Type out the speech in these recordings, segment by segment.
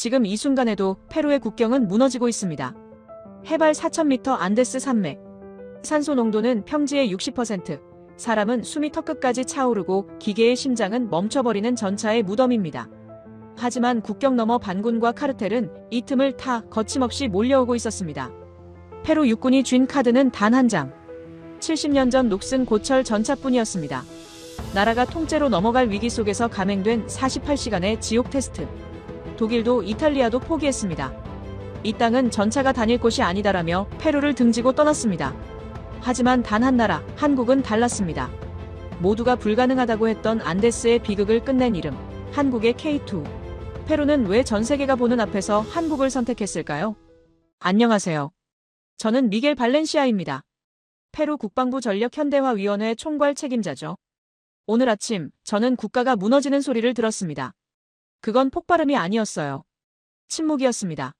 지금 이 순간에도 페루의 국경은 무너지고 있습니다. 해발 4,000m 안데스 산맥. 산소 농도는 평지의 60%. 사람은 숨이 턱끝까지 차오르고 기계의 심장은 멈춰버리는 전차의 무덤입니다. 하지만 국경 너머 반군과 카르텔은 이 틈을 타 거침없이 몰려오고 있었습니다. 페루 육군이 쥔 카드는 단 한 장. 70년 전 녹슨 고철 전차뿐이었습니다. 나라가 통째로 넘어갈 위기 속에서 감행된 48시간의 지옥 테스트. 독일도 이탈리아도 포기했습니다. 이 땅은 전차가 다닐 곳이 아니다라며 페루를 등지고 떠났습니다. 하지만 단 한 나라, 한국은 달랐습니다. 모두가 불가능하다고 했던 안데스의 비극을 끝낸 이름, 한국의 K2. 페루는 왜 전 세계가 보는 앞에서 한국을 선택했을까요? 안녕하세요. 저는 미겔 발렌시아입니다. 페루 국방부 전력현대화위원회 총괄 책임자죠. 오늘 아침 저는 국가가 무너지는 소리를 들었습니다. 그건 폭발음이 아니었어요. 침묵이었습니다.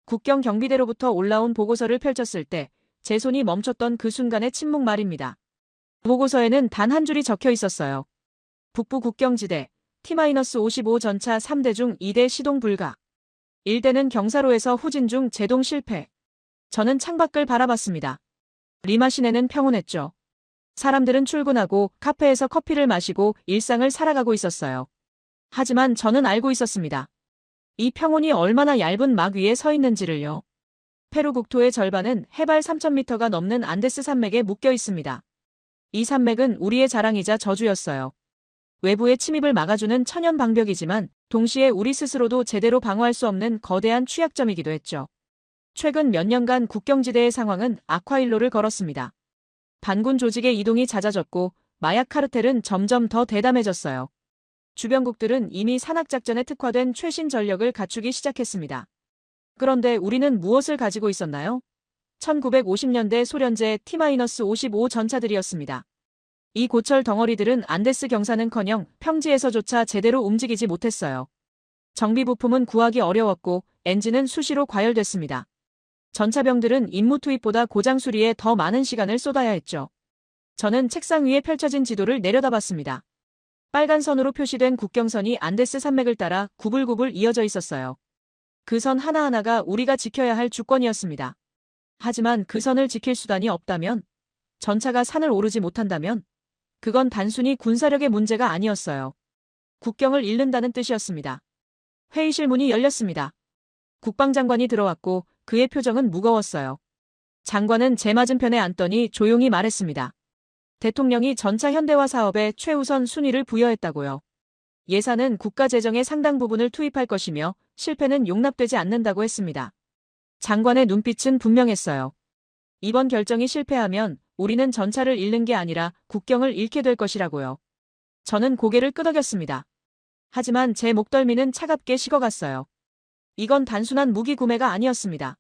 국경 경비대로부터 올라온 보고서를 펼쳤을 때 제 손이 멈췄던 그 순간의 침묵 말입니다. 보고서에는 단 한 줄이 적혀 있었어요. 북부 국경지대 T-55 전차 3대 중 2대 시동 불가. 1대는 경사로에서 후진 중 제동 실패. 저는 창밖을 바라봤습니다. 리마 시내는 평온했죠. 사람들은 출근하고 카페에서 커피를 마시고 일상을 살아가고 있었어요. 하지만 저는 알고 있었습니다. 이 평온이 얼마나 얇은 막 위에 서 있는지를요. 페루 국토의 절반은 해발 3,000m가 넘는 안데스 산맥에 묶여 있습니다. 이 산맥은 우리의 자랑이자 저주였어요. 외부의 침입을 막아주는 천연 방벽이지만 동시에 우리 스스로도 제대로 방어할 수 없는 거대한 취약점이기도 했죠. 최근 몇 년간 국경지대의 상황은 악화일로를 걸었습니다. 반군 조직의 이동이 잦아졌고 마약 카르텔은 점점 더 대담해졌어요. 주변국들은 이미 산악작전에 특화된 최신 전력을 갖추기 시작했습니다. 그런데 우리는 무엇을 가지고 있었나요? 1950년대 소련제 T-55 전차들이었습니다. 이 고철 덩어리들은 안데스 경사는커녕 평지에서조차 제대로 움직이지 못했어요. 정비 부품은 구하기 어려웠고 엔진은 수시로 과열됐습니다. 전차병들은 임무 투입보다 고장 수리에 더 많은 시간을 쏟아야 했죠. 저는 책상 위에 펼쳐진 지도를 내려다봤습니다. 빨간 선으로 표시된 국경선이 안데스 산맥을 따라 구불구불 이어져 있었어요. 그 선 하나하나가 우리가 지켜야 할 주권이었습니다. 하지만 그 선을 지킬 수단이 없다면, 전차가 산을 오르지 못한다면, 그건 단순히 군사력의 문제가 아니었어요. 국경을 잃는다는 뜻이었습니다. 회의실 문이 열렸습니다. 국방장관이 들어왔고 그의 표정은 무거웠어요. 장관은 제 맞은편에 앉더니 조용히 말했습니다. 대통령이 전차 현대화 사업에 최우선 순위를 부여했다고요. 예산은 국가 재정의 상당 부분을 투입할 것이며 실패는 용납되지 않는다고 했습니다. 장관의 눈빛은 분명했어요. 이번 결정이 실패하면 우리는 전차를 잃는 게 아니라 국경을 잃게 될 것이라고요. 저는 고개를 끄덕였습니다. 하지만 제 목덜미는 차갑게 식어갔어요. 이건 단순한 무기 구매가 아니었습니다.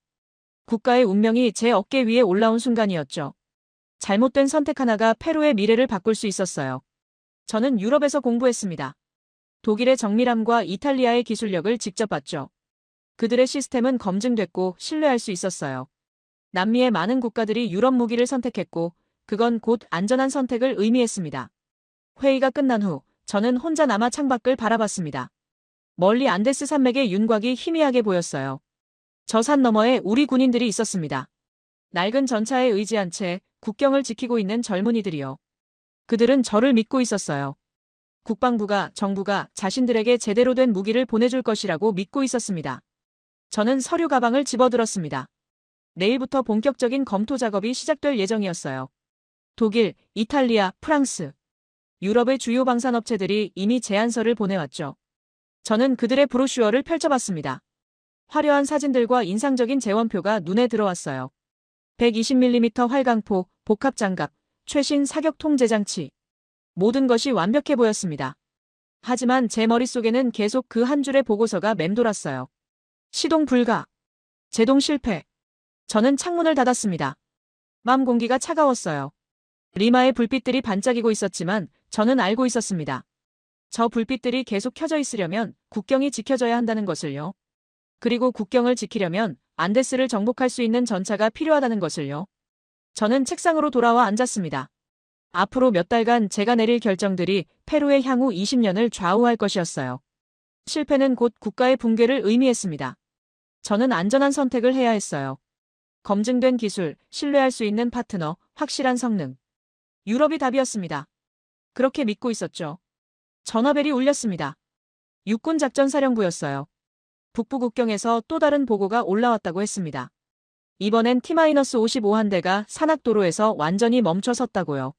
국가의 운명이 제 어깨 위에 올라온 순간이었죠. 잘못된 선택 하나가 페루의 미래를 바꿀 수 있었어요. 저는 유럽에서 공부했습니다. 독일의 정밀함과 이탈리아의 기술력을 직접 봤죠. 그들의 시스템은 검증됐고 신뢰할 수 있었어요. 남미의 많은 국가들이 유럽 무기를 선택했고 그건 곧 안전한 선택을 의미했습니다. 회의가 끝난 후 저는 혼자 남아 창밖을 바라봤습니다. 멀리 안데스 산맥의 윤곽이 희미하게 보였어요. 저 산 너머에 우리 군인들이 있었습니다. 낡은 전차에 의지한 채 국경을 지키고 있는 젊은이들이요. 그들은 저를 믿고 있었어요. 국방부가, 정부가 자신들에게 제대로 된 무기를 보내줄 것이라고 믿고 있었습니다. 저는 서류 가방을 집어들었습니다. 내일부터 본격적인 검토 작업이 시작될 예정이었어요. 독일, 이탈리아, 프랑스, 유럽의 주요 방산업체들이 이미 제안서를 보내왔죠. 저는 그들의 브로슈어를 펼쳐봤습니다. 화려한 사진들과 인상적인 재원표가 눈에 들어왔어요. 120mm 활강포, 복합장갑, 최신 사격 통제 장치. 모든 것이 완벽해 보였습니다. 하지만 제 머릿속에는 계속 그 한 줄의 보고서가 맴돌았어요. 시동 불가. 제동 실패. 저는 창문을 닫았습니다. 맘 공기가 차가웠어요. 리마의 불빛들이 반짝이고 있었지만 저는 알고 있었습니다. 저 불빛들이 계속 켜져 있으려면 국경이 지켜져야 한다는 것을요. 그리고 국경을 지키려면 안데스를 정복할 수 있는 전차가 필요하다는 것을요. 저는 책상으로 돌아와 앉았습니다. 앞으로 몇 달간 제가 내릴 결정들이 페루의 향후 20년을 좌우할 것이었어요. 실패는 곧 국가의 붕괴를 의미했습니다. 저는 안전한 선택을 해야 했어요. 검증된 기술, 신뢰할 수 있는 파트너, 확실한 성능. 유럽이 답이었습니다. 그렇게 믿고 있었죠. 전화벨이 울렸습니다. 육군작전사령부였어요. 북부 국경에서 또 다른 보고가 올라왔다고 했습니다. 이번엔 T-55함대가 산악도로에서 완전히 멈춰 섰다고요.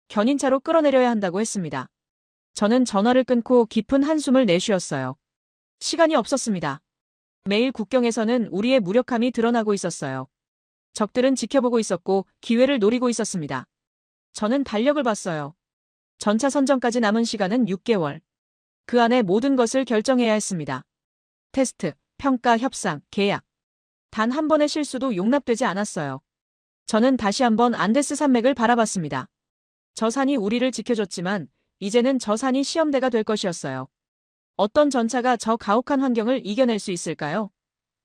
견인차로 끌어내려야 한다고 했습니다. 저는 전화를 끊고 깊은 한숨을 내쉬었어요. 시간이 없었습니다. 매일 국경에서는 우리의 무력함이 드러나고 있었어요. 적들은 지켜보고 있었고 기회를 노리고 있었습니다. 저는 달력을 봤어요. 전차 선정까지 남은 시간은 6개월. 그 안에 모든 것을 결정해야 했습니다. 테스트, 평가, 협상, 계약. 단 한 번의 실수도 용납되지 않았어요. 저는 다시 한번 안데스 산맥을 바라봤습니다. 저 산이 우리를 지켜줬지만 이제는 저 산이 시험대가 될 것이었어요. 어떤 전차가 저 가혹한 환경을 이겨낼 수 있을까요?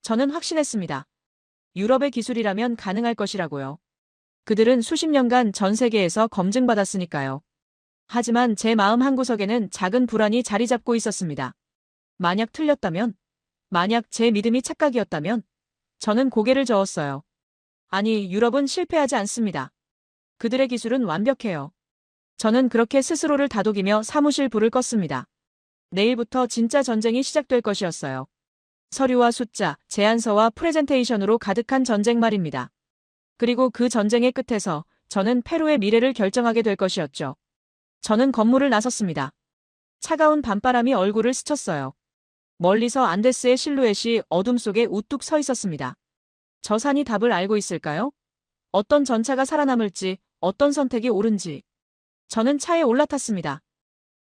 저는 확신했습니다. 유럽의 기술이라면 가능할 것이라고요. 그들은 수십 년간 전 세계에서 검증받았으니까요. 하지만 제 마음 한구석에는 작은 불안이 자리 잡고 있었습니다. 만약 틀렸다면? 만약 제 믿음이 착각이었다면? 저는 고개를 저었어요. 아니, 유럽은 실패하지 않습니다. 그들의 기술은 완벽해요. 저는 그렇게 스스로를 다독이며 사무실 불을 껐습니다. 내일부터 진짜 전쟁이 시작될 것이었어요. 서류와 숫자, 제안서와 프레젠테이션으로 가득한 전쟁 말입니다. 그리고 그 전쟁의 끝에서 저는 페루의 미래를 결정하게 될 것이었죠. 저는 건물을 나섰습니다. 차가운 밤바람이 얼굴을 스쳤어요. 멀리서 안데스의 실루엣이 어둠 속에 우뚝 서 있었습니다. 저 산이 답을 알고 있을까요? 어떤 전차가 살아남을지, 어떤 선택이 옳은지. 저는 차에 올라탔습니다.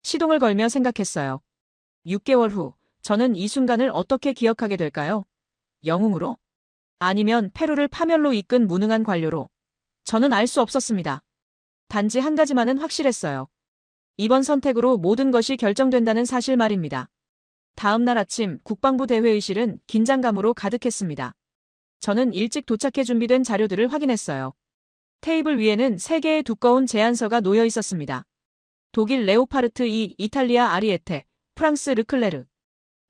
시동을 걸며 생각했어요. 6개월 후, 저는 이 순간을 어떻게 기억하게 될까요? 영웅으로? 아니면 페루를 파멸로 이끈 무능한 관료로? 저는 알 수 없었습니다. 단지 한 가지만은 확실했어요. 이번 선택으로 모든 것이 결정된다는 사실 말입니다. 다음 날 아침 국방부 대회의실은 긴장감으로 가득했습니다. 저는 일찍 도착해 준비된 자료들을 확인했어요. 테이블 위에는 3개의 두꺼운 제안서가 놓여 있었습니다. 독일 레오파르트 2, 이탈리아 아리에테, 프랑스 르클레르.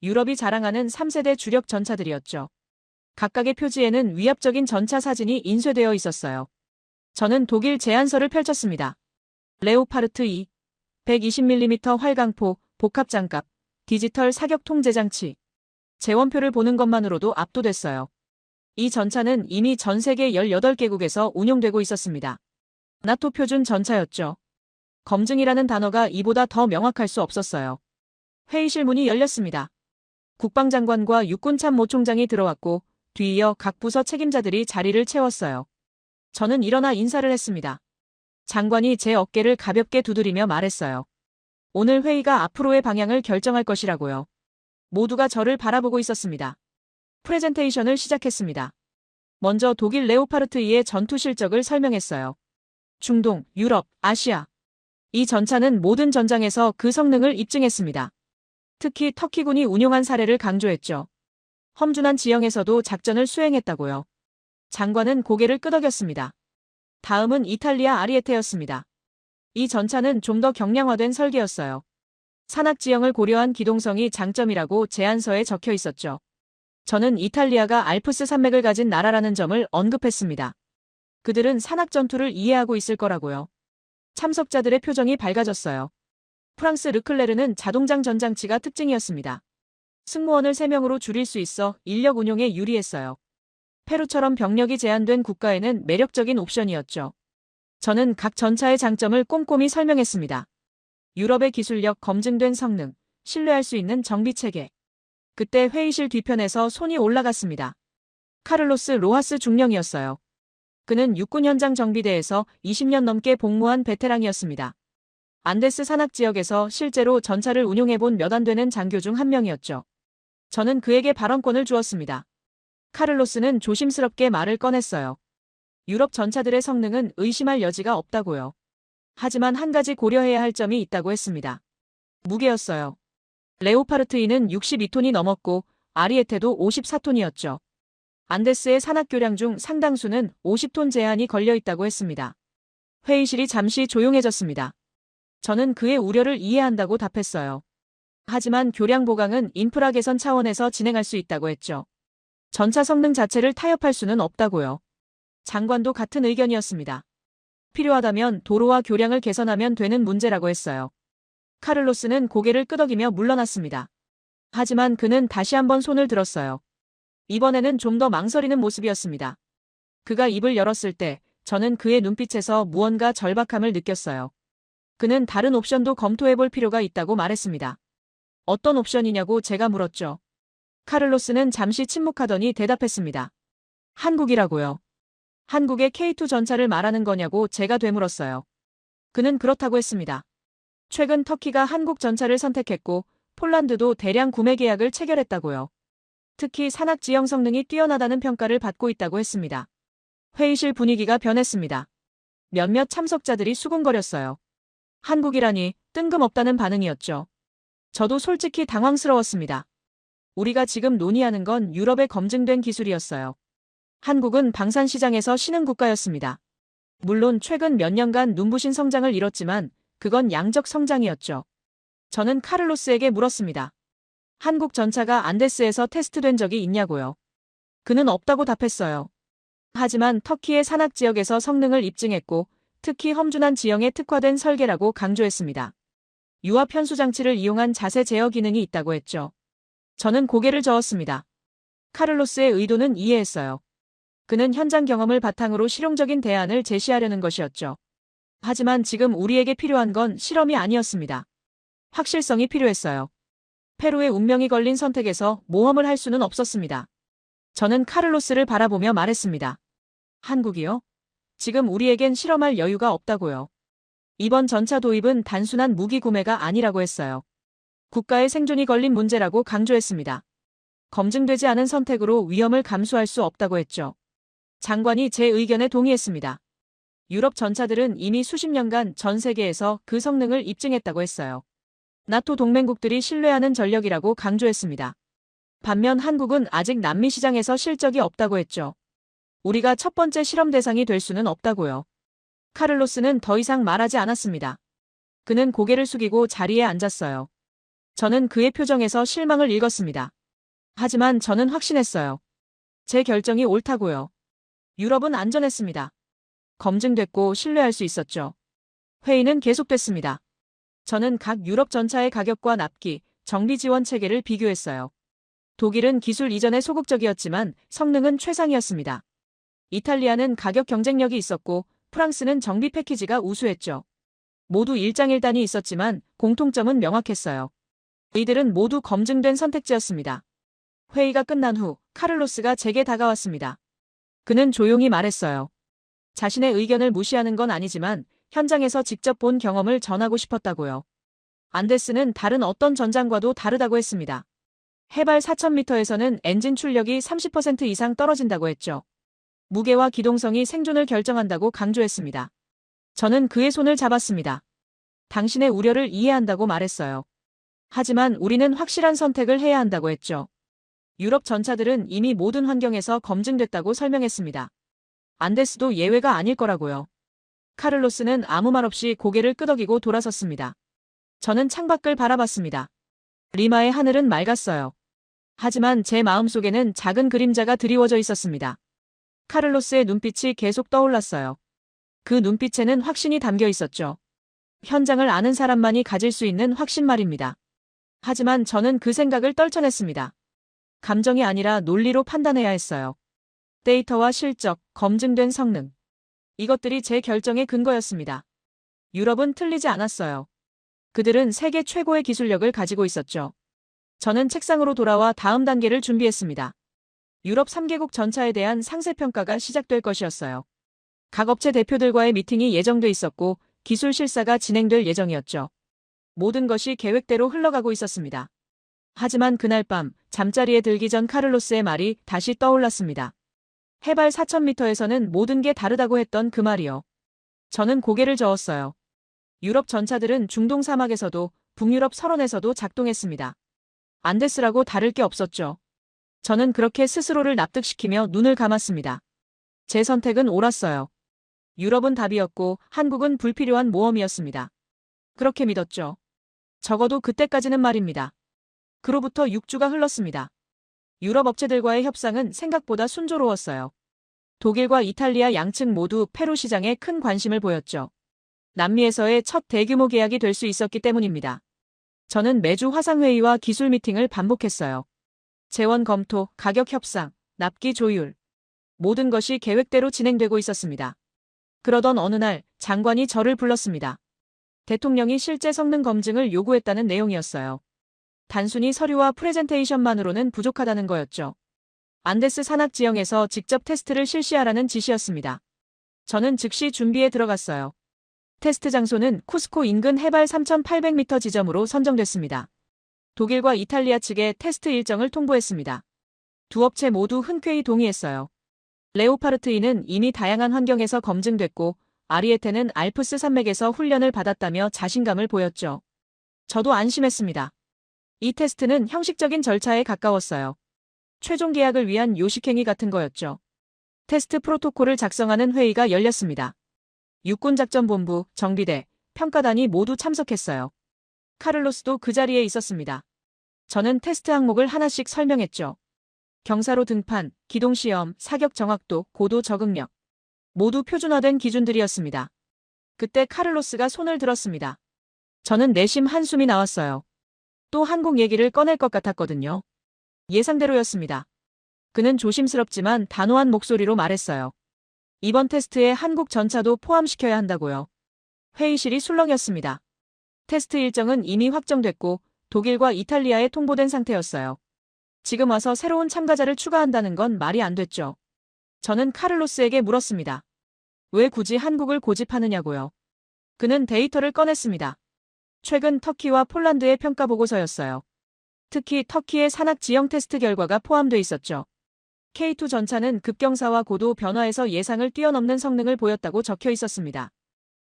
유럽이 자랑하는 3세대 주력 전차들이었죠. 각각의 표지에는 위압적인 전차 사진이 인쇄되어 있었어요. 저는 독일 제안서를 펼쳤습니다. 레오파르트 2, 120mm 활강포, 복합장갑, 디지털 사격 통제 장치. 재원표를 보는 것만으로도 압도됐어요. 이 전차는 이미 전 세계 18개국에서 운용되고 있었습니다. 나토 표준 전차였죠. 검증이라는 단어가 이보다 더 명확할 수 없었어요. 회의실 문이 열렸습니다. 국방장관과 육군참모총장이 들어왔고 뒤이어 각 부서 책임자들이 자리를 채웠어요. 저는 일어나 인사를 했습니다. 장관이 제 어깨를 가볍게 두드리며 말했어요. 오늘 회의가 앞으로의 방향을 결정할 것이라고요. 모두가 저를 바라보고 있었습니다. 프레젠테이션을 시작했습니다. 먼저 독일 레오파르트 2의 전투 실적을 설명했어요. 중동, 유럽, 아시아. 이 전차는 모든 전장에서 그 성능을 입증했습니다. 특히 터키군이 운용한 사례를 강조했죠. 험준한 지형에서도 작전을 수행했다고요. 장관은 고개를 끄덕였습니다. 다음은 이탈리아 아리에테였습니다. 이 전차는 좀 더 경량화된 설계였어요. 산악 지형을 고려한 기동성이 장점이라고 제안서에 적혀 있었죠. 저는 이탈리아가 알프스 산맥을 가진 나라라는 점을 언급했습니다. 그들은 산악 전투를 이해하고 있을 거라고요. 참석자들의 표정이 밝아졌어요. 프랑스 르클레르는 자동장 전장치가 특징이었습니다. 승무원을 3명으로 줄일 수 있어 인력 운용에 유리했어요. 페루처럼 병력이 제한된 국가에는 매력적인 옵션이었죠. 저는 각 전차의 장점을 꼼꼼히 설명했습니다. 유럽의 기술력, 검증된 성능, 신뢰할 수 있는 정비체계. 그때 회의실 뒤편에서 손이 올라갔습니다. 카를로스 로하스 중령이었어요. 그는 육군 현장 정비대에서 20년 넘게 복무한 베테랑이었습니다. 안데스 산악 지역에서 실제로 전차를 운용해본 몇 안 되는 장교 중 한 명이었죠. 저는 그에게 발언권을 주었습니다. 카를로스는 조심스럽게 말을 꺼냈어요. 유럽 전차들의 성능은 의심할 여지가 없다고요. 하지만 한 가지 고려해야 할 점이 있다고 했습니다. 무게였어요. 레오파르트 2는 62톤이 넘었고 아리에테도 54톤이었죠. 안데스의 산악교량 중 상당수는 50톤 제한이 걸려 있다고 했습니다. 회의실이 잠시 조용해졌습니다. 저는 그의 우려를 이해한다고 답했어요. 하지만 교량 보강은 인프라 개선 차원에서 진행할 수 있다고 했죠. 전차 성능 자체를 타협할 수는 없다고요. 장관도 같은 의견이었습니다. 필요하다면 도로와 교량을 개선하면 되는 문제라고 했어요. 카를로스는 고개를 끄덕이며 물러났습니다. 하지만 그는 다시 한번 손을 들었어요. 이번에는 좀 더 망설이는 모습이었습니다. 그가 입을 열었을 때 저는 그의 눈빛에서 무언가 절박함을 느꼈어요. 그는 다른 옵션도 검토해볼 필요가 있다고 말했습니다. 어떤 옵션이냐고 제가 물었죠. 카를로스는 잠시 침묵하더니 대답했습니다. 한국이라고요. 한국의 K2 전차를 말하는 거냐고 제가 되물었어요. 그는 그렇다고 했습니다. 최근 터키가 한국 전차를 선택했고 폴란드도 대량 구매 계약을 체결했다고요. 특히 산악 지형 성능이 뛰어나다는 평가를 받고 있다고 했습니다. 회의실 분위기가 변했습니다. 몇몇 참석자들이 수군거렸어요. 한국이라니 뜬금없다는 반응이었죠. 저도 솔직히 당황스러웠습니다. 우리가 지금 논의하는 건 유럽에 검증된 기술이었어요. 한국은 방산 시장에서 신흥 국가였습니다. 물론 최근 몇 년간 눈부신 성장을 이뤘지만 그건 양적 성장이었죠. 저는 카를로스에게 물었습니다. 한국 전차가 안데스에서 테스트된 적이 있냐고요. 그는 없다고 답했어요. 하지만 터키의 산악 지역에서 성능을 입증했고 특히 험준한 지형에 특화된 설계라고 강조했습니다. 유압 현수 장치를 이용한 자세 제어 기능이 있다고 했죠. 저는 고개를 저었습니다. 카를로스의 의도는 이해했어요. 그는 현장 경험을 바탕으로 실용적인 대안을 제시하려는 것이었죠. 하지만 지금 우리에게 필요한 건 실험이 아니었습니다. 확실성이 필요했어요. 페루의 운명이 걸린 선택에서 모험을 할 수는 없었습니다. 저는 카를로스를 바라보며 말했습니다. 한국이요? 지금 우리에겐 실험할 여유가 없다고요. 이번 전차 도입은 단순한 무기 구매가 아니라고 했어요. 국가의 생존이 걸린 문제라고 강조했습니다. 검증되지 않은 선택으로 위험을 감수할 수 없다고 했죠. 장관이 제 의견에 동의했습니다. 유럽 전차들은 이미 수십 년간 전 세계에서 그 성능을 입증했다고 했어요. 나토 동맹국들이 신뢰하는 전력이라고 강조했습니다. 반면 한국은 아직 남미 시장에서 실적이 없다고 했죠. 우리가 첫 번째 실험 대상이 될 수는 없다고요. 카를로스는 더 이상 말하지 않았습니다. 그는 고개를 숙이고 자리에 앉았어요. 저는 그의 표정에서 실망을 읽었습니다. 하지만 저는 확신했어요. 제 결정이 옳다고요. 유럽은 안전했습니다. 검증됐고 신뢰할 수 있었죠. 회의는 계속됐습니다. 저는 각 유럽 전차의 가격과 납기, 정비 지원 체계를 비교했어요. 독일은 기술 이전에 소극적이었지만 성능은 최상이었습니다. 이탈리아는 가격 경쟁력이 있었고 프랑스는 정비 패키지가 우수했죠. 모두 일장일단이 있었지만 공통점은 명확했어요. 이들은 모두 검증된 선택지였습니다. 회의가 끝난 후 카를로스가 제게 다가왔습니다. 그는 조용히 말했어요. 자신의 의견을 무시하는 건 아니지만 현장에서 직접 본 경험을 전하고 싶었다고요. 안데스는 다른 어떤 전장과도 다르다고 했습니다. 해발 4,000m에서는 엔진 출력이 30% 이상 떨어진다고 했죠. 무게와 기동성이 생존을 결정한다고 강조했습니다. 저는 그의 손을 잡았습니다. 당신의 우려를 이해한다고 말했어요. 하지만 우리는 확실한 선택을 해야 한다고 했죠. 유럽 전차들은 이미 모든 환경에서 검증됐다고 설명했습니다. 안데스도 예외가 아닐 거라고요. 카를로스는 아무 말 없이 고개를 끄덕이고 돌아섰습니다. 저는 창밖을 바라봤습니다. 리마의 하늘은 맑았어요. 하지만 제 마음속에는 작은 그림자가 드리워져 있었습니다. 카를로스의 눈빛이 계속 떠올랐어요. 그 눈빛에는 확신이 담겨 있었죠. 현장을 아는 사람만이 가질 수 있는 확신 말입니다. 하지만 저는 그 생각을 떨쳐냈습니다. 감정이 아니라 논리로 판단해야 했어요. 데이터와 실적, 검증된 성능. 이것들이 제 결정의 근거였습니다. 유럽은 틀리지 않았어요. 그들은 세계 최고의 기술력을 가지고 있었죠. 저는 책상으로 돌아와 다음 단계를 준비했습니다. 유럽 3개국 전차에 대한 상세평가가 시작될 것이었어요. 각 업체 대표들과의 미팅이 예정돼 있었고 기술 실사가 진행될 예정이었죠. 모든 것이 계획대로 흘러가고 있었습니다. 하지만 그날 밤 잠자리에 들기 전 카를로스의 말이 다시 떠올랐습니다. 해발 4,000m에서는 모든 게 다르다고 했던 그 말이요. 저는 고개를 저었어요. 유럽 전차들은 중동 사막에서도 북유럽 설원에서도 작동했습니다. 안데스라고 다를 게 없었죠. 저는 그렇게 스스로를 납득시키며 눈을 감았습니다. 제 선택은 옳았어요. 유럽은 답이었고 한국은 불필요한 모험이었습니다. 그렇게 믿었죠. 적어도 그때까지는 말입니다. 그로부터 6주가 흘렀습니다. 유럽 업체들과의 협상은 생각보다 순조로웠어요. 독일과 이탈리아 양측 모두 페루 시장에 큰 관심을 보였죠. 남미에서의 첫 대규모 계약이 될 수 있었기 때문입니다. 저는 매주 화상회의와 기술 미팅을 반복했어요. 재원 검토, 가격 협상, 납기 조율. 모든 것이 계획대로 진행되고 있었습니다. 그러던 어느 날 장관이 저를 불렀습니다. 대통령이 실제 성능 검증을 요구했다는 내용이었어요. 단순히 서류와 프레젠테이션만으로는 부족하다는 거였죠. 안데스 산악 지형에서 직접 테스트를 실시하라는 지시였습니다. 저는 즉시 준비에 들어갔어요. 테스트 장소는 쿠스코 인근 해발 3,800m 지점으로 선정됐습니다. 독일과 이탈리아 측에 테스트 일정을 통보했습니다. 두 업체 모두 흔쾌히 동의했어요. 레오파르트 2는 이미 다양한 환경에서 검증됐고 아리에테는 알프스 산맥에서 훈련을 받았다며 자신감을 보였죠. 저도 안심했습니다. 이 테스트는 형식적인 절차에 가까웠어요. 최종 계약을 위한 요식행위 같은 거였죠. 테스트 프로토콜을 작성하는 회의가 열렸습니다. 육군작전본부, 정비대, 평가단이 모두 참석했어요. 카를로스도 그 자리에 있었습니다. 저는 테스트 항목을 하나씩 설명했죠. 경사로 등판, 기동시험, 사격 정확도, 고도 적응력. 모두 표준화된 기준들이었습니다. 그때 카를로스가 손을 들었습니다. 저는 내심 한숨이 나왔어요. 또 한국 얘기를 꺼낼 것 같았거든요. 예상대로였습니다. 그는 조심스럽지만 단호한 목소리로 말했어요. 이번 테스트에 한국 전차도 포함시켜야 한다고요. 회의실이 술렁였습니다. 테스트 일정은 이미 확정됐고 독일과 이탈리아에 통보된 상태였어요. 지금 와서 새로운 참가자를 추가한다는 건 말이 안 됐죠. 저는 카를로스에게 물었습니다. 왜 굳이 한국을 고집하느냐고요. 그는 데이터를 꺼냈습니다. 최근 터키와 폴란드의 평가 보고서였어요. 특히 터키의 산악 지형 테스트 결과가 포함돼 있었죠. K2 전차는 급경사와 고도 변화에서 예상을 뛰어넘는 성능을 보였다고 적혀 있었습니다.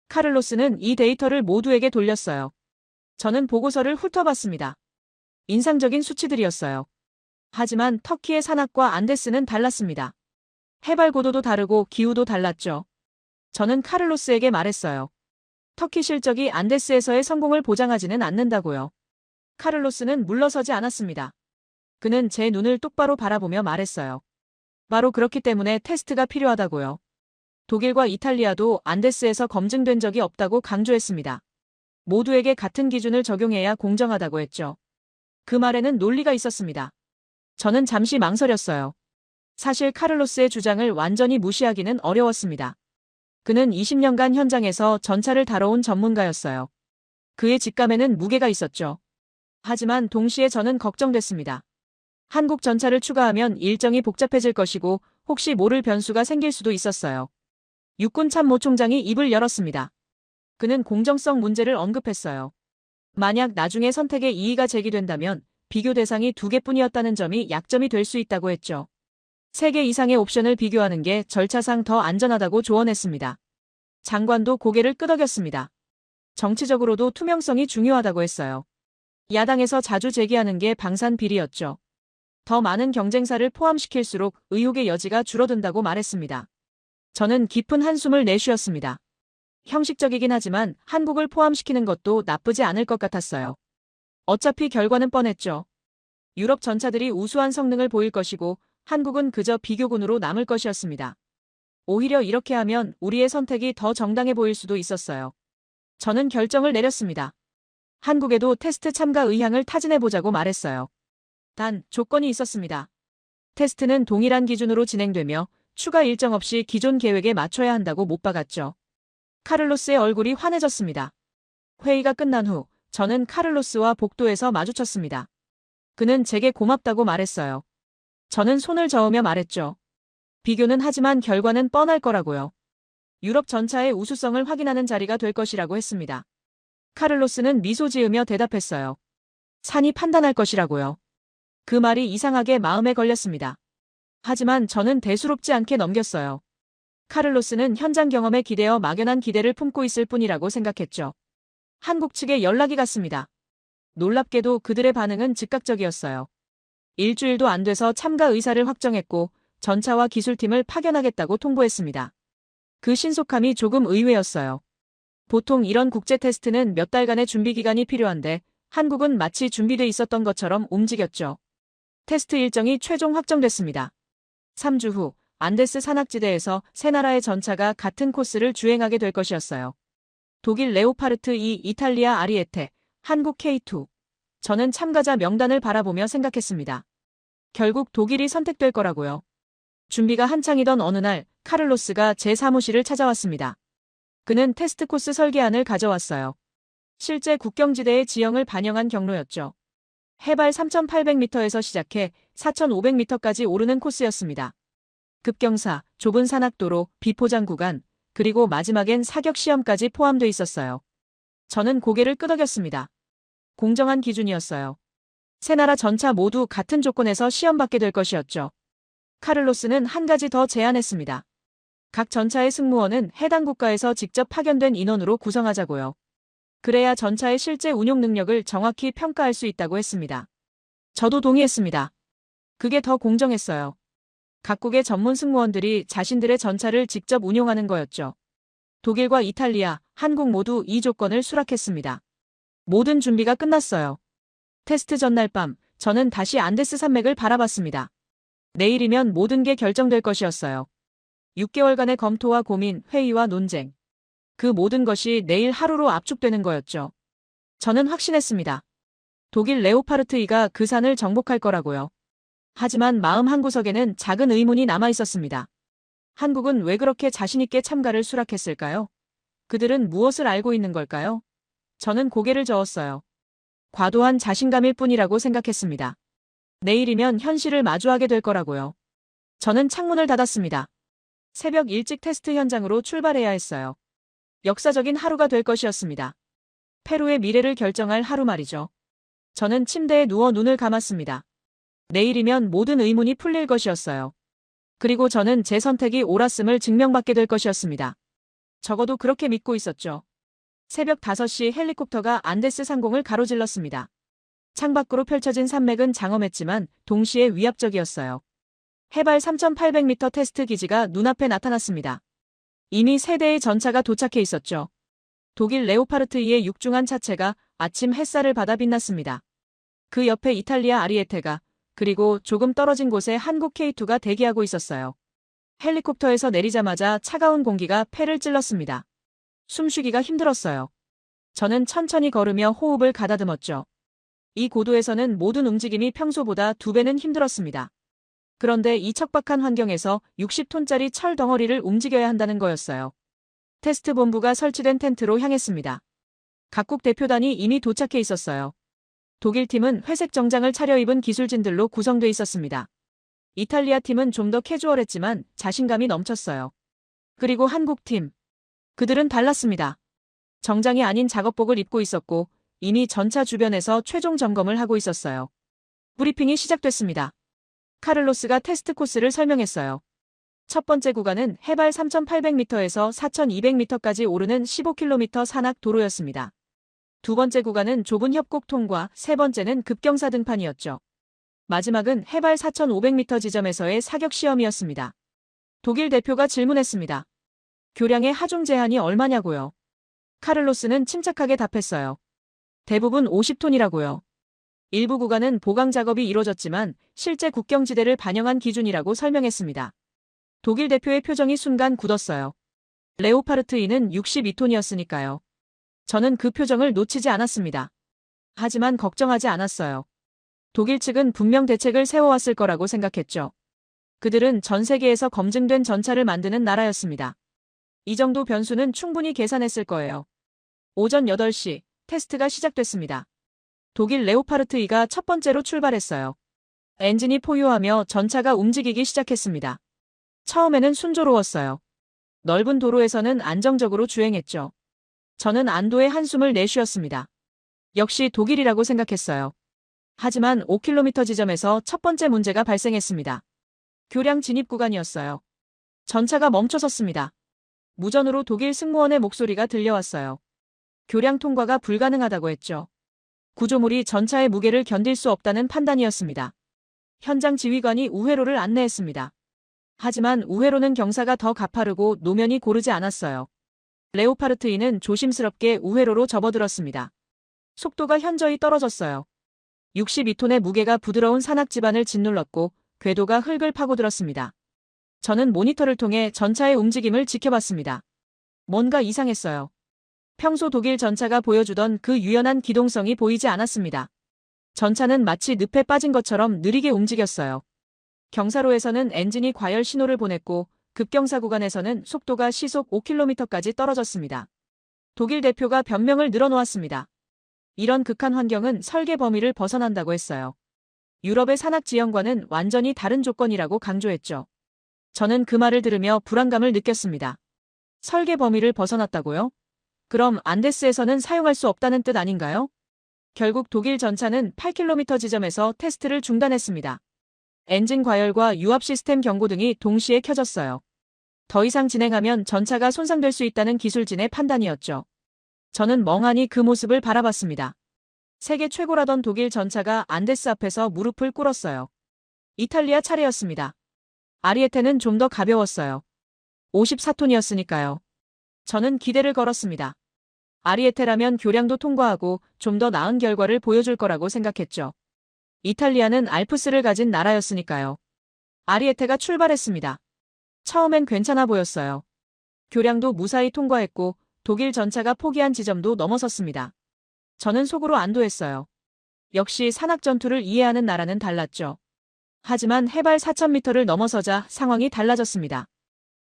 카를로스는 이 데이터를 모두에게 돌렸어요. 저는 보고서를 훑어봤습니다. 인상적인 수치들이었어요. 하지만 터키의 산악과 안데스는 달랐습니다. 해발 고도도 다르고 기후도 달랐죠. 저는 카를로스에게 말했어요. 터키 실적이 안데스에서의 성공을 보장하지는 않는다고요. 카를로스는 물러서지 않았습니다. 그는 제 눈을 똑바로 바라보며 말했어요. 바로 그렇기 때문에 테스트가 필요하다고요. 독일과 이탈리아도 안데스에서 검증된 적이 없다고 강조했습니다. 모두에게 같은 기준을 적용해야 공정하다고 했죠. 그 말에는 논리가 있었습니다. 저는 잠시 망설였어요. 사실 카를로스의 주장을 완전히 무시하기는 어려웠습니다. 그는 20년간 현장에서 전차를 다뤄온 전문가였어요. 그의 직감에는 무게가 있었죠. 하지만 동시에 저는 걱정됐습니다. 한국 전차를 추가하면 일정이 복잡해질 것이고 혹시 모를 변수가 생길 수도 있었어요. 육군 참모총장이 입을 열었습니다. 그는 공정성 문제를 언급했어요. 만약 나중에 선택에 이의가 제기된다면 비교 대상이 2개뿐이었다는 점이 약점이 될 수 있다고 했죠. 3개 이상의 옵션을 비교하는 게 절차상 더 안전하다고 조언했습니다. 장관도 고개를 끄덕였습니다. 정치적으로도 투명성이 중요하다고 했어요. 야당에서 자주 제기하는 게 방산 비리였죠. 더 많은 경쟁사를 포함시킬수록 의혹의 여지가 줄어든다고 말했습니다. 저는 깊은 한숨을 내쉬었습니다. 형식적이긴 하지만 한국을 포함시키는 것도 나쁘지 않을 것 같았어요. 어차피 결과는 뻔했죠. 유럽 전차들이 우수한 성능을 보일 것이고 한국은 그저 비교군으로 남을 것이었습니다. 오히려 이렇게 하면 우리의 선택이 더 정당해 보일 수도 있었어요. 저는 결정을 내렸습니다. 한국에도 테스트 참가 의향을 타진해보자고 말했어요. 단, 조건이 있었습니다. 테스트는 동일한 기준으로 진행되며 추가 일정 없이 기존 계획에 맞춰야 한다고 못 박았죠. 카를로스의 얼굴이 환해졌습니다. 회의가 끝난 후 저는 카를로스와 복도에서 마주쳤습니다. 그는 제게 고맙다고 말했어요. 저는 손을 저으며 말했죠. 비교는 하지만 결과는 뻔할 거라고요. 유럽 전차의 우수성을 확인하는 자리가 될 것이라고 했습니다. 카를로스는 미소 지으며 대답했어요. 산이 판단할 것이라고요. 그 말이 이상하게 마음에 걸렸습니다. 하지만 저는 대수롭지 않게 넘겼어요. 카를로스는 현장 경험에 기대어 막연한 기대를 품고 있을 뿐이라고 생각했죠. 한국 측에 연락이 갔습니다. 놀랍게도 그들의 반응은 즉각적이었어요. 일주일도 안 돼서 참가 의사를 확정했고 전차와 기술팀을 파견하겠다고 통보했습니다. 그 신속함이 조금 의외였어요. 보통 이런 국제 테스트는 몇 달간의 준비 기간이 필요한데 한국은 마치 준비돼 있었던 것처럼 움직였죠. 테스트 일정이 최종 확정됐습니다. 3주 후 안데스 산악지대에서 세 나라의 전차가 같은 코스를 주행하게 될 것이었어요. 독일 레오파르트 2, 이탈리아 아리에테, 한국 K2. 저는 참가자 명단을 바라보며 생각했습니다. 결국 독일이 선택될 거라고요. 준비가 한창이던 어느 날 카를로스가 제 사무실을 찾아왔습니다. 그는 테스트 코스 설계안을 가져왔어요. 실제 국경지대의 지형을 반영한 경로였죠. 해발 3,800m에서 시작해 4,500m까지 오르는 코스였습니다. 급경사, 좁은 산악도로, 비포장 구간, 그리고 마지막엔 사격 시험까지 포함돼 있었어요. 저는 고개를 끄덕였습니다. 공정한 기준이었어요. 세 나라 전차 모두 같은 조건에서 시험받게 될 것이었죠. 카를로스는 한 가지 더 제안했습니다. 각 전차의 승무원은 해당 국가에서 직접 파견된 인원으로 구성하자고요. 그래야 전차의 실제 운용 능력을 정확히 평가할 수 있다고 했습니다. 저도 동의했습니다. 그게 더 공정했어요. 각국의 전문 승무원들이 자신들의 전차를 직접 운용하는 거였죠. 독일과 이탈리아, 한국 모두 이 조건을 수락했습니다. 모든 준비가 끝났어요. 테스트 전날 밤, 저는 다시 안데스 산맥을 바라봤습니다. 내일이면 모든 게 결정될 것이었어요. 6개월간의 검토와 고민, 회의와 논쟁. 그 모든 것이 내일 하루로 압축되는 거였죠. 저는 확신했습니다. 독일 레오파르트 2가 그 산을 정복할 거라고요. 하지만 마음 한구석에는 작은 의문이 남아 있었습니다. 한국은 왜 그렇게 자신있게 참가를 수락했을까요? 그들은 무엇을 알고 있는 걸까요? 저는 고개를 저었어요. 과도한 자신감일 뿐이라고 생각했습니다. 내일이면 현실을 마주하게 될 거라고요. 저는 창문을 닫았습니다. 새벽 일찍 테스트 현장으로 출발해야 했어요. 역사적인 하루가 될 것이었습니다. 페루의 미래를 결정할 하루 말이죠. 저는 침대에 누워 눈을 감았습니다. 내일이면 모든 의문이 풀릴 것이었어요. 그리고 저는 제 선택이 옳았음을 증명받게 될 것이었습니다. 적어도 그렇게 믿고 있었죠. 새벽 5시 헬리콥터가 안데스 상공을 가로질렀습니다. 창밖으로 펼쳐진 산맥은 장엄했지만 동시에 위압적이었어요. 해발 3,800m 테스트 기지가 눈앞에 나타났습니다. 이미 세 대의 전차가 도착해 있었죠. 독일 레오파르트 2의 육중한 차체가 아침 햇살을 받아 빛났습니다. 그 옆에 이탈리아 아리에테가, 그리고 조금 떨어진 곳에 한국 K2가 대기하고 있었어요. 헬리콥터에서 내리자마자 차가운 공기가 폐를 찔렀습니다. 숨쉬기가 힘들었어요. 저는 천천히 걸으며 호흡을 가다듬었죠. 이 고도에서는 모든 움직임이 평소보다 2배는 힘들었습니다. 그런데 이 척박한 환경에서 60톤짜리 철 덩어리를 움직여야 한다는 거였어요. 테스트 본부가 설치된 텐트로 향했습니다. 각국 대표단이 이미 도착해 있었어요. 독일 팀은 회색 정장을 차려입은 기술진들로 구성돼 있었습니다. 이탈리아 팀은 좀 더 캐주얼했지만 자신감이 넘쳤어요. 그리고 한국 팀. 그들은 달랐습니다. 정장이 아닌 작업복을 입고 있었고 이미 전차 주변에서 최종 점검을 하고 있었어요. 브리핑이 시작됐습니다. 카를로스가 테스트 코스를 설명했어요. 첫 번째 구간은 해발 3,800m에서 4,200m까지 오르는 15km 산악 도로였습니다. 두 번째 구간은 좁은 협곡 통과, 세 번째는 급경사 등판이었죠. 마지막은 해발 4,500m 지점에서의 사격 시험이었습니다. 독일 대표가 질문했습니다. 교량의 하중 제한이 얼마냐고요? 카를로스는 침착하게 답했어요. 대부분 50톤이라고요. 일부 구간은 보강 작업이 이뤄졌지만 실제 국경지대를 반영한 기준이라고 설명했습니다. 독일 대표의 표정이 순간 굳었어요. 레오파르트 2는 62톤이었으니까요. 저는 그 표정을 놓치지 않았습니다. 하지만 걱정하지 않았어요. 독일 측은 분명 대책을 세워왔을 거라고 생각했죠. 그들은 전 세계에서 검증된 전차를 만드는 나라였습니다. 이 정도 변수는 충분히 계산했을 거예요. 오전 8시, 테스트가 시작됐습니다. 독일 레오파르트 2가 첫 번째로 출발했어요. 엔진이 포효하며 전차가 움직이기 시작했습니다. 처음에는 순조로웠어요. 넓은 도로에서는 안정적으로 주행했죠. 저는 안도의 한숨을 내쉬었습니다. 역시 독일이라고 생각했어요. 하지만 5km 지점에서 첫 번째 문제가 발생했습니다. 교량 진입 구간이었어요. 전차가 멈춰섰습니다. 무전으로 독일 승무원의 목소리가 들려왔어요. 교량 통과가 불가능하다고 했죠. 구조물이 전차의 무게를 견딜 수 없다는 판단이었습니다. 현장 지휘관이 우회로를 안내했습니다. 하지만 우회로는 경사가 더 가파르고 노면이 고르지 않았어요. 레오파르트 2는 조심스럽게 우회로로 접어들었습니다. 속도가 현저히 떨어졌어요. 62톤의 무게가 부드러운 산악 지반을 짓눌렀고 궤도가 흙을 파고들었습니다. 저는 모니터를 통해 전차의 움직임을 지켜봤습니다. 뭔가 이상했어요. 평소 독일 전차가 보여주던 그 유연한 기동성이 보이지 않았습니다. 전차는 마치 늪에 빠진 것처럼 느리게 움직였어요. 경사로에서는 엔진이 과열 신호를 보냈고 급경사 구간에서는 속도가 시속 5km까지 떨어졌습니다. 독일 대표가 변명을 늘어놓았습니다. 이런 극한 환경은 설계 범위를 벗어난다고 했어요. 유럽의 산악 지형과는 완전히 다른 조건이라고 강조했죠. 저는 그 말을 들으며 불안감을 느꼈습니다. 설계 범위를 벗어났다고요? 그럼 안데스에서는 사용할 수 없다는 뜻 아닌가요? 결국 독일 전차는 8km 지점에서 테스트를 중단했습니다. 엔진 과열과 유압 시스템 경고 등이 동시에 켜졌어요. 더 이상 진행하면 전차가 손상될 수 있다는 기술진의 판단이었죠. 저는 멍하니 그 모습을 바라봤습니다. 세계 최고라던 독일 전차가 안데스 앞에서 무릎을 꿇었어요. 이탈리아 차례였습니다. 아리에테는 좀 더 가벼웠어요. 54톤이었으니까요. 저는 기대를 걸었습니다. 아리에테라면 교량도 통과하고 좀 더 나은 결과를 보여줄 거라고 생각했죠. 이탈리아는 알프스를 가진 나라였으니까요. 아리에테가 출발했습니다. 처음엔 괜찮아 보였어요. 교량도 무사히 통과했고 독일 전차가 포기한 지점도 넘어섰습니다. 저는 속으로 안도했어요. 역시 산악 전투를 이해하는 나라는 달랐죠. 하지만 해발 4,000m를 넘어서자 상황이 달라졌습니다.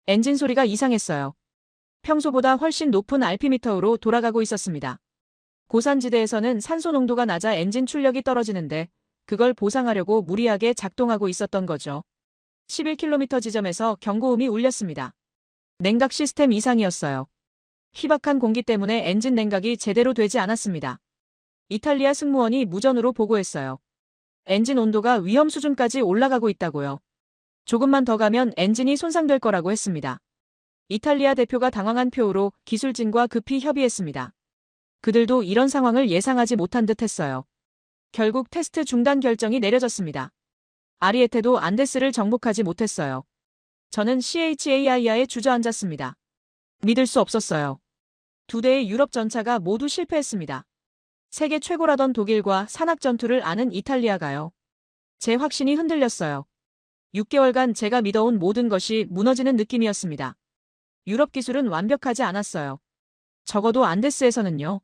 엔진 소리가 이상했어요. 평소보다 훨씬 높은 RPM으로 돌아가고 있었습니다. 고산지대에서는 산소 농도가 낮아 엔진 출력이 떨어지는데 그걸 보상하려고 무리하게 작동하고 있었던 거죠. 11km 지점에서 경고음이 울렸습니다. 냉각 시스템 이상이었어요. 희박한 공기 때문에 엔진 냉각이 제대로 되지 않았습니다. 이탈리아 승무원이 무전으로 보고했어요. 엔진 온도가 위험 수준까지 올라가고 있다고요. 조금만 더 가면 엔진이 손상될 거라고 했습니다. 이탈리아 대표가 당황한 표로 기술진과 급히 협의했습니다. 그들도 이런 상황을 예상하지 못한 듯 했어요. 결국 테스트 중단 결정이 내려졌습니다. 아리에테도 안데스를 정복하지 못했어요. 저는 CHAIA에 주저앉았습니다. 믿을 수 없었어요. 두 대의 유럽 전차가 모두 실패했습니다. 세계 최고라던 독일과 산악 전투를 아는 이탈리아가요. 제 확신이 흔들렸어요. 6개월간 제가 믿어온 모든 것이 무너지는 느낌이었습니다. 유럽 기술은 완벽하지 않았어요. 적어도 안데스에서는요.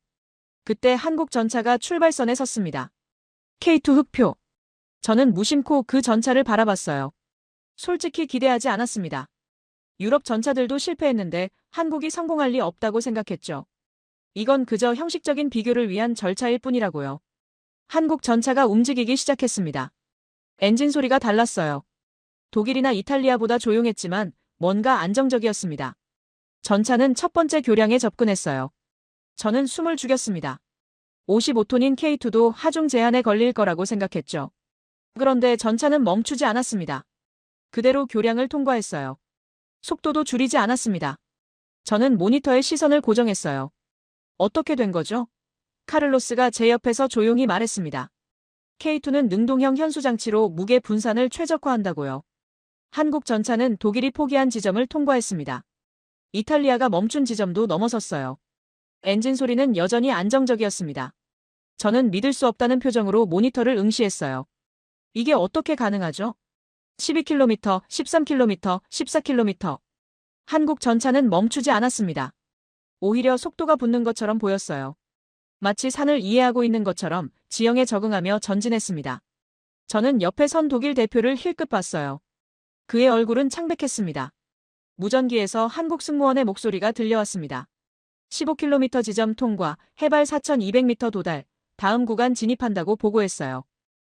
그때 한국 전차가 출발선에 섰습니다. K2 흑표. 저는 무심코 그 전차를 바라봤어요. 솔직히 기대하지 않았습니다. 유럽 전차들도 실패했는데 한국이 성공할 리 없다고 생각했죠. 이건 그저 형식적인 비교를 위한 절차일 뿐이라고요. 한국 전차가 움직이기 시작했습니다. 엔진 소리가 달랐어요. 독일이나 이탈리아보다 조용했지만 뭔가 안정적이었습니다. 전차는 첫 번째 교량에 접근했어요. 저는 숨을 죽였습니다. 55톤인 K2도 하중 제한에 걸릴 거라고 생각했죠. 그런데 전차는 멈추지 않았습니다. 그대로 교량을 통과했어요. 속도도 줄이지 않았습니다. 저는 모니터에 시선을 고정했어요. 어떻게 된 거죠? 카를로스가 제 옆에서 조용히 말했습니다. K2는 능동형 현수장치로 무게 분산을 최적화한다고요. 한국 전차는 독일이 포기한 지점을 통과했습니다. 이탈리아가 멈춘 지점도 넘어섰어요. 엔진 소리는 여전히 안정적이었습니다. 저는 믿을 수 없다는 표정으로 모니터를 응시했어요. 이게 어떻게 가능하죠? 12km, 13km, 14km. 한국 전차는 멈추지 않았습니다. 오히려 속도가 붙는 것처럼 보였어요. 마치 산을 이해하고 있는 것처럼 지형에 적응하며 전진했습니다. 저는 옆에 선 독일 대표를 힐끗 봤어요. 그의 얼굴은 창백했습니다. 무전기에서 한국 승무원의 목소리가 들려왔습니다. 15km 지점 통과, 해발 4,200m 도달, 다음 구간 진입한다고 보고했어요.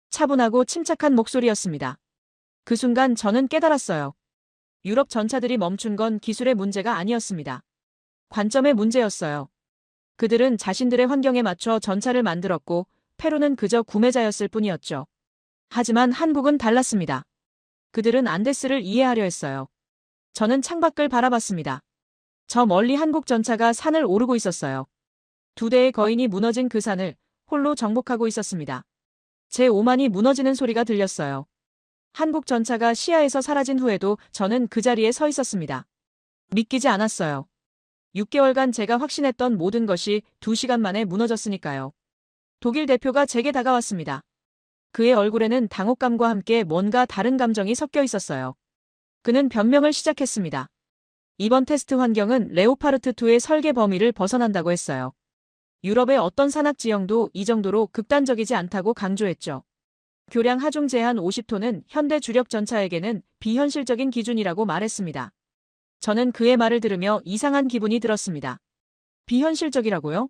차분하고 침착한 목소리였습니다. 그 순간 저는 깨달았어요. 유럽 전차들이 멈춘 건 기술의 문제가 아니었습니다. 관점의 문제였어요. 그들은 자신들의 환경에 맞춰 전차를 만들었고 페루는 그저 구매자였을 뿐이었죠. 하지만 한국은 달랐습니다. 그들은 안데스를 이해하려 했어요. 저는 창밖을 바라봤습니다. 저 멀리 한국 전차가 산을 오르고 있었어요. 두 대의 거인이 무너진 그 산을 홀로 정복하고 있었습니다. 제 오만이 무너지는 소리가 들렸어요. 한국 전차가 시야에서 사라진 후에도 저는 그 자리에 서 있었습니다. 믿기지 않았어요. 6개월간 제가 확신했던 모든 것이 2시간 만에 무너졌으니까요. 독일 대표가 제게 다가왔습니다. 그의 얼굴에는 당혹감과 함께 뭔가 다른 감정이 섞여 있었어요. 그는 변명을 시작했습니다. 이번 테스트 환경은 레오파르트2의 설계 범위를 벗어난다고 했어요. 유럽의 어떤 산악 지형도 이 정도로 극단적이지 않다고 강조했죠. 교량 하중 제한 50톤은 현대 주력 전차에게는 비현실적인 기준이라고 말했습니다. 저는 그의 말을 들으며 이상한 기분이 들었습니다. 비현실적이라고요?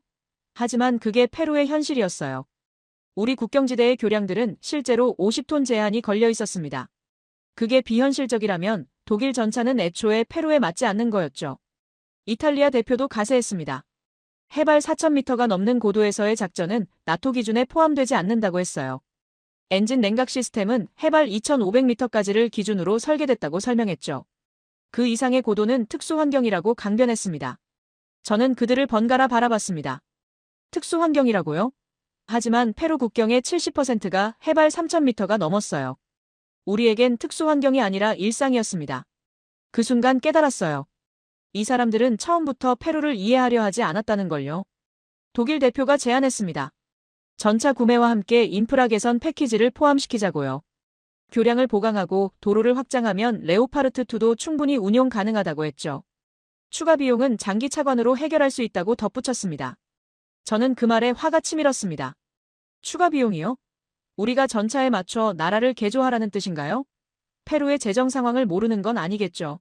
하지만 그게 페루의 현실이었어요. 우리 국경지대의 교량들은 실제로 50톤 제한이 걸려 있었습니다. 그게 비현실적이라면 독일 전차는 애초에 페루에 맞지 않는 거였죠. 이탈리아 대표도 가세했습니다. 해발 4,000m가 넘는 고도에서의 작전은 나토 기준에 포함되지 않는다고 했어요. 엔진 냉각 시스템은 해발 2,500m까지를 기준으로 설계됐다고 설명했죠. 그 이상의 고도는 특수 환경이라고 강변했습니다. 저는 그들을 번갈아 바라봤습니다. 특수 환경이라고요? 하지만 페루 국경의 70%가 해발 3,000m가 넘었어요. 우리에겐 특수 환경이 아니라 일상이었습니다. 그 순간 깨달았어요. 이 사람들은 처음부터 페루를 이해하려 하지 않았다는 걸요. 독일 대표가 제안했습니다. 전차 구매와 함께 인프라 개선 패키지를 포함시키자고요. 교량을 보강하고 도로를 확장하면 레오파르트2도 충분히 운용 가능하다고 했죠. 추가 비용은 장기 차관으로 해결할 수 있다고 덧붙였습니다. 저는 그 말에 화가 치밀었습니다. 추가 비용이요? 우리가 전차에 맞춰 나라를 개조하라는 뜻인가요? 페루의 재정 상황을 모르는 건 아니겠죠.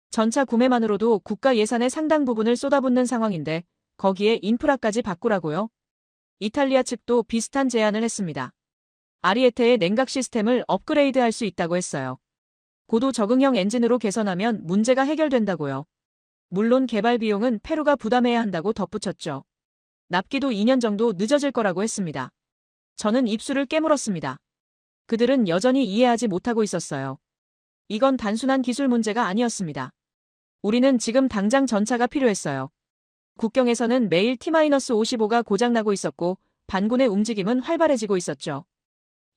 전차 구매만으로도 국가 예산의 상당 부분을 쏟아붓는 상황인데 거기에 인프라까지 바꾸라고요? 이탈리아 측도 비슷한 제안을 했습니다. 아리에테의 냉각 시스템을 업그레이드할 수 있다고 했어요. 고도 적응형 엔진으로 개선하면 문제가 해결된다고요. 물론 개발 비용은 페루가 부담해야 한다고 덧붙였죠. 납기도 2년 정도 늦어질 거라고 했습니다. 저는 입술을 깨물었습니다. 그들은 여전히 이해하지 못하고 있었어요. 이건 단순한 기술 문제가 아니었습니다. 우리는 지금 당장 전차가 필요했어요. 국경에서는 매일 T-55가 고장나고 있었고 반군의 움직임은 활발해지고 있었죠.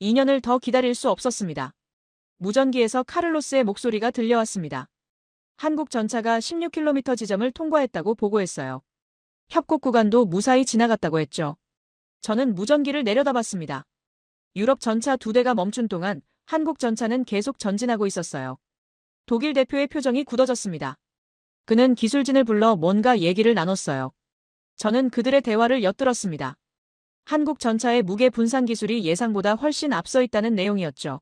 2년을 더 기다릴 수 없었습니다. 무전기에서 카를로스의 목소리가 들려왔습니다. 한국 전차가 16km 지점을 통과했다고 보고했어요. 협곡 구간도 무사히 지나갔다고 했죠. 저는 무전기를 내려다봤습니다. 유럽 전차 2대가 멈춘 동안 한국 전차는 계속 전진하고 있었어요. 독일 대표의 표정이 굳어졌습니다. 그는 기술진을 불러 뭔가 얘기를 나눴어요. 저는 그들의 대화를 엿들었습니다. 한국 전차의 무게 분산 기술이 예상보다 훨씬 앞서 있다는 내용이었죠.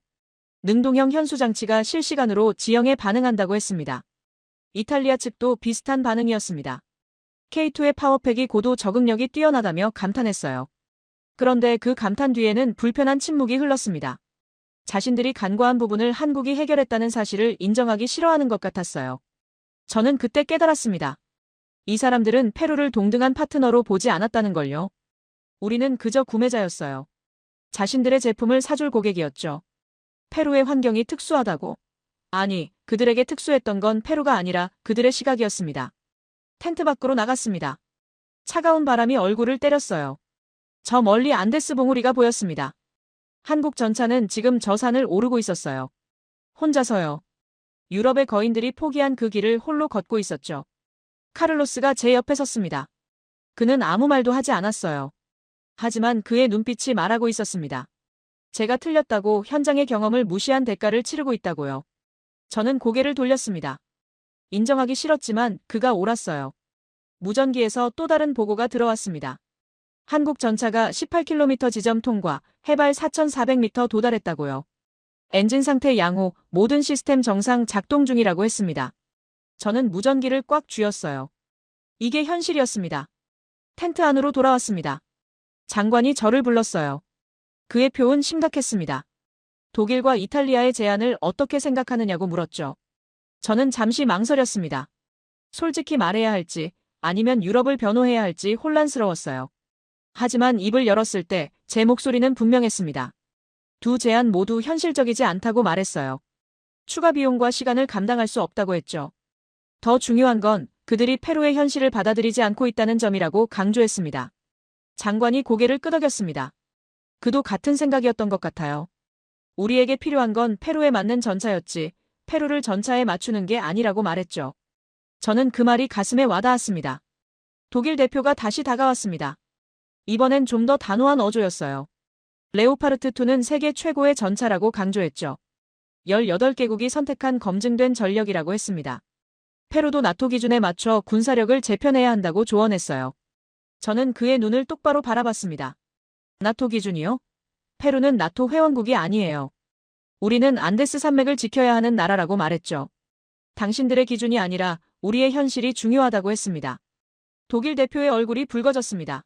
능동형 현수 장치가 실시간으로 지형에 반응한다고 했습니다. 이탈리아 측도 비슷한 반응이었습니다. K2의 파워팩이 고도 적응력이 뛰어나다며 감탄했어요. 그런데 그 감탄 뒤에는 불편한 침묵이 흘렀습니다. 자신들이 간과한 부분을 한국이 해결했다는 사실을 인정하기 싫어하는 것 같았어요. 저는 그때 깨달았습니다. 이 사람들은 페루를 동등한 파트너로 보지 않았다는 걸요. 우리는 그저 구매자였어요. 자신들의 제품을 사줄 고객이었죠. 페루의 환경이 특수하다고. 아니, 그들에게 특수했던 건 페루가 아니라 그들의 시각이었습니다. 텐트 밖으로 나갔습니다. 차가운 바람이 얼굴을 때렸어요. 저 멀리 안데스 봉우리가 보였습니다. 한국 전차는 지금 저 산을 오르고 있었어요. 혼자서요. 유럽의 거인들이 포기한 그 길을 홀로 걷고 있었죠. 카를로스가 제 옆에 섰습니다. 그는 아무 말도 하지 않았어요. 하지만 그의 눈빛이 말하고 있었습니다. 제가 틀렸다고 현장의 경험을 무시한 대가를 치르고 있다고요. 저는 고개를 돌렸습니다. 인정하기 싫었지만 그가 옳았어요. 무전기에서 또 다른 보고가 들어왔습니다. 한국 전차가 18km 지점 통과, 해발 4,400m 도달했다고요. 엔진 상태 양호, 모든 시스템 정상 작동 중이라고 했습니다. 저는 무전기를 꽉 쥐었어요. 이게 현실이었습니다. 텐트 안으로 돌아왔습니다. 장관이 저를 불렀어요. 그의 표은 심각했습니다. 독일과 이탈리아의 제안을 어떻게 생각하느냐고 물었죠. 저는 잠시 망설였습니다. 솔직히 말해야 할지 아니면 유럽을 변호해야 할지 혼란스러웠어요. 하지만 입을 열었을 때 제 목소리는 분명했습니다. 두 제안 모두 현실적이지 않다고 말했어요. 추가 비용과 시간을 감당할 수 없다고 했죠. 더 중요한 건 그들이 페루의 현실을 받아들이지 않고 있다는 점이라고 강조했습니다. 장관이 고개를 끄덕였습니다. 그도 같은 생각이었던 것 같아요. 우리에게 필요한 건 페루에 맞는 전차였지 페루를 전차에 맞추는 게 아니라고 말했죠. 저는 그 말이 가슴에 와닿았습니다. 독일 대표가 다시 다가왔습니다. 이번엔 좀 더 단호한 어조였어요. 레오파르트2는 세계 최고의 전차라고 강조했죠. 18개국이 선택한 검증된 전력이라고 했습니다. 페루도 나토 기준에 맞춰 군사력을 재편해야 한다고 조언했어요. 저는 그의 눈을 똑바로 바라봤습니다. 나토 기준이요? 페루는 나토 회원국이 아니에요. 우리는 안데스 산맥을 지켜야 하는 나라라고 말했죠. 당신들의 기준이 아니라 우리의 현실이 중요하다고 했습니다. 독일 대표의 얼굴이 붉어졌습니다.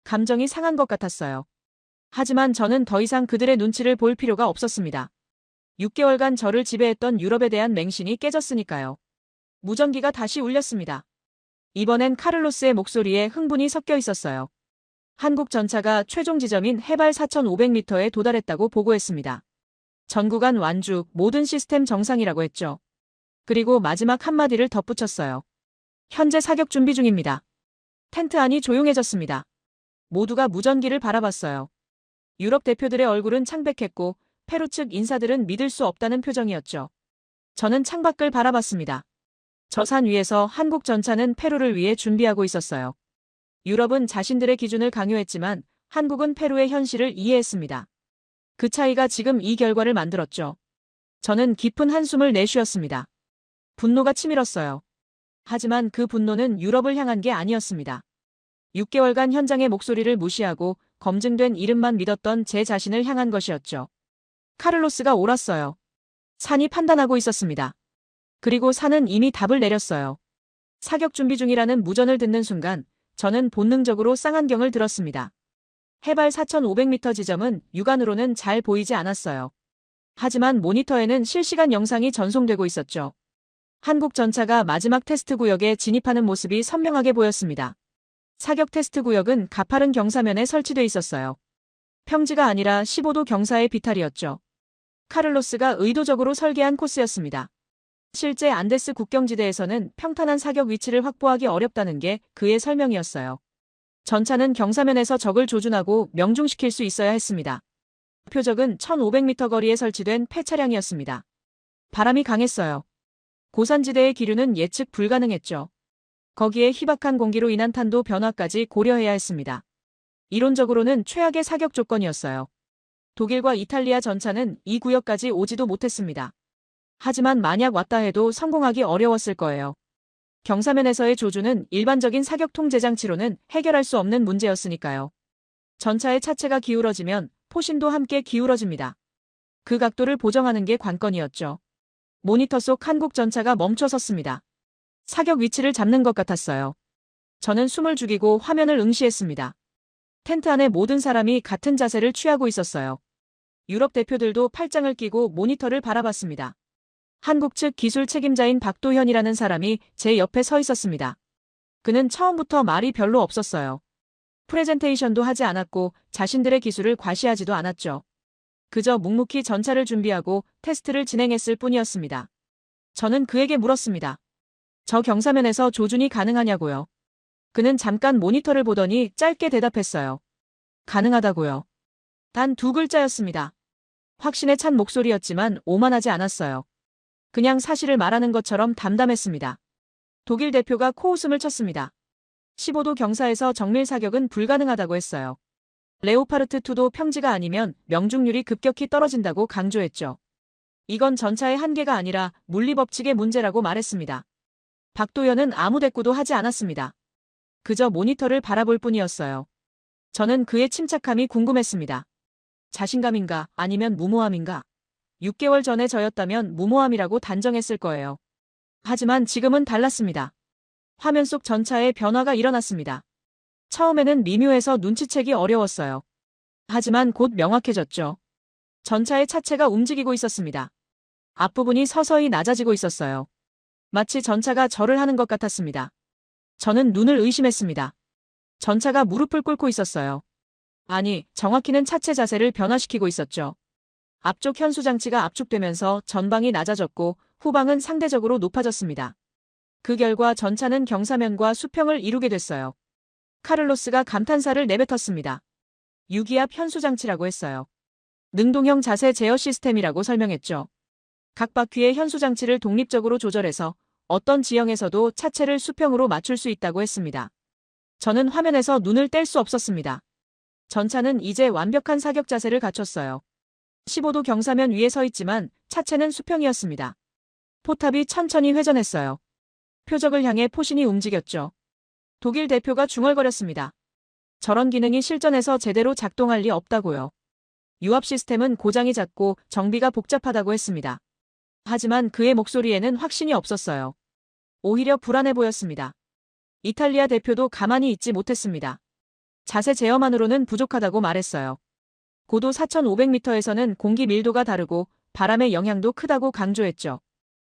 감정이 상한 것 같았어요. 하지만 저는 더 이상 그들의 눈치를 볼 필요가 없었습니다. 6개월간 저를 지배했던 유럽에 대한 맹신이 깨졌으니까요. 무전기가 다시 울렸습니다. 이번엔 카를로스의 목소리에 흥분이 섞여 있었어요. 한국 전차가 최종 지점인 해발 4,500m에 도달했다고 보고했습니다. 전 구간 완주, 모든 시스템 정상이라고 했죠. 그리고 마지막 한마디를 덧붙였어요. 현재 사격 준비 중입니다. 텐트 안이 조용해졌습니다. 모두가 무전기를 바라봤어요. 유럽 대표들의 얼굴은 창백했고 페루 측 인사들은 믿을 수 없다는 표정이었죠. 저는 창밖을 바라봤습니다. 저 산 위에서 한국 전차는 페루를 위해 준비하고 있었어요. 유럽은 자신들의 기준을 강요했지만 한국은 페루의 현실을 이해했습니다. 그 차이가 지금 이 결과를 만들었죠. 저는 깊은 한숨을 내쉬었습니다. 분노가 치밀었어요. 하지만 그 분노는 유럽을 향한 게 아니었습니다. 6개월간 현장의 목소리를 무시하고 검증된 이름만 믿었던 제 자신을 향한 것이었죠. 카를로스가 옳았어요. 산이 판단하고 있었습니다. 그리고 산은 이미 답을 내렸어요. 사격 준비 중이라는 무전을 듣는 순간 저는 본능적으로 쌍안경을 들었습니다. 해발 4,500m 지점은 육안으로는 잘 보이지 않았어요. 하지만 모니터에는 실시간 영상이 전송되고 있었죠. 한국 전차가 마지막 테스트 구역에 진입하는 모습이 선명하게 보였습니다. 사격 테스트 구역은 가파른 경사면에 설치돼 있었어요. 평지가 아니라 15도 경사의 비탈이었죠. 카를로스가 의도적으로 설계한 코스였습니다. 실제 안데스 국경지대에서는 평탄한 사격 위치를 확보하기 어렵다는 게 그의 설명이었어요. 전차는 경사면에서 적을 조준하고 명중시킬 수 있어야 했습니다. 표적은 1,500m 거리에 설치된 폐차량이었습니다. 바람이 강했어요. 고산지대의 기류는 예측 불가능했죠. 거기에 희박한 공기로 인한 탄도 변화까지 고려해야 했습니다. 이론적으로는 최악의 사격 조건이었어요. 독일과 이탈리아 전차는 이 구역까지 오지도 못했습니다. 하지만 만약 왔다 해도 성공하기 어려웠을 거예요. 경사면에서의 조준은 일반적인 사격 통제 장치로는 해결할 수 없는 문제였으니까요. 전차의 차체가 기울어지면 포신도 함께 기울어집니다. 그 각도를 보정하는 게 관건이었죠. 모니터 속 한국 전차가 멈춰 섰습니다. 사격 위치를 잡는 것 같았어요. 저는 숨을 죽이고 화면을 응시했습니다. 텐트 안에 모든 사람이 같은 자세를 취하고 있었어요. 유럽 대표들도 팔짱을 끼고 모니터를 바라봤습니다. 한국 측 기술 책임자인 박도현이라는 사람이 제 옆에 서 있었습니다. 그는 처음부터 말이 별로 없었어요. 프레젠테이션도 하지 않았고 자신들의 기술을 과시하지도 않았죠. 그저 묵묵히 전차를 준비하고 테스트를 진행했을 뿐이었습니다. 저는 그에게 물었습니다. 저 경사면에서 조준이 가능하냐고요. 그는 잠깐 모니터를 보더니 짧게 대답했어요. 가능하다고요. 단 2글자였습니다. 확신에 찬 목소리였지만 오만하지 않았어요. 그냥 사실을 말하는 것처럼 담담했습니다. 독일 대표가 코웃음을 쳤습니다. 15도 경사에서 정밀 사격은 불가능하다고 했어요. 레오파르트2도 평지가 아니면 명중률이 급격히 떨어진다고 강조했죠. 이건 전차의 한계가 아니라 물리법칙의 문제라고 말했습니다. 박도연은 아무 대꾸도 하지 않았습니다. 그저 모니터를 바라볼 뿐이었어요. 저는 그의 침착함이 궁금했습니다. 자신감인가 아니면 무모함인가? 6개월 전에 저였다면 무모함이라고 단정했을 거예요. 하지만 지금은 달랐습니다. 화면 속 전차에 변화가 일어났습니다. 처음에는 미묘해서 눈치채기 어려웠어요. 하지만 곧 명확해졌죠. 전차의 차체가 움직이고 있었습니다. 앞부분이 서서히 낮아지고 있었어요. 마치 전차가 절을 하는 것 같았습니다. 저는 눈을 의심했습니다. 전차가 무릎을 꿇고 있었어요. 아니, 정확히는 차체 자세를 변화시키고 있었죠. 앞쪽 현수 장치가 압축되면서 전방이 낮아졌고 후방은 상대적으로 높아졌습니다. 그 결과 전차는 경사면과 수평을 이루게 됐어요. 카를로스가 감탄사를 내뱉었습니다. 유기압 현수 장치라고 했어요. 능동형 자세 제어 시스템이라고 설명했죠. 각 바퀴의 현수 장치를 독립적으로 조절해서 어떤 지형에서도 차체를 수평으로 맞출 수 있다고 했습니다. 저는 화면에서 눈을 뗄 수 없었습니다. 전차는 이제 완벽한 사격 자세를 갖췄어요. 15도 경사면 위에 서 있지만 차체는 수평이었습니다. 포탑이 천천히 회전했어요. 표적을 향해 포신이 움직였죠. 독일 대표가 중얼거렸습니다. 저런 기능이 실전에서 제대로 작동할 리 없다고요. 유압 시스템은 고장이 잦고 정비가 복잡하다고 했습니다. 하지만 그의 목소리에는 확신이 없었어요. 오히려 불안해 보였습니다. 이탈리아 대표도 가만히 있지 못했습니다. 자세 제어만으로는 부족하다고 말했어요. 고도 4,500m에서는 공기 밀도가 다르고 바람의 영향도 크다고 강조했죠.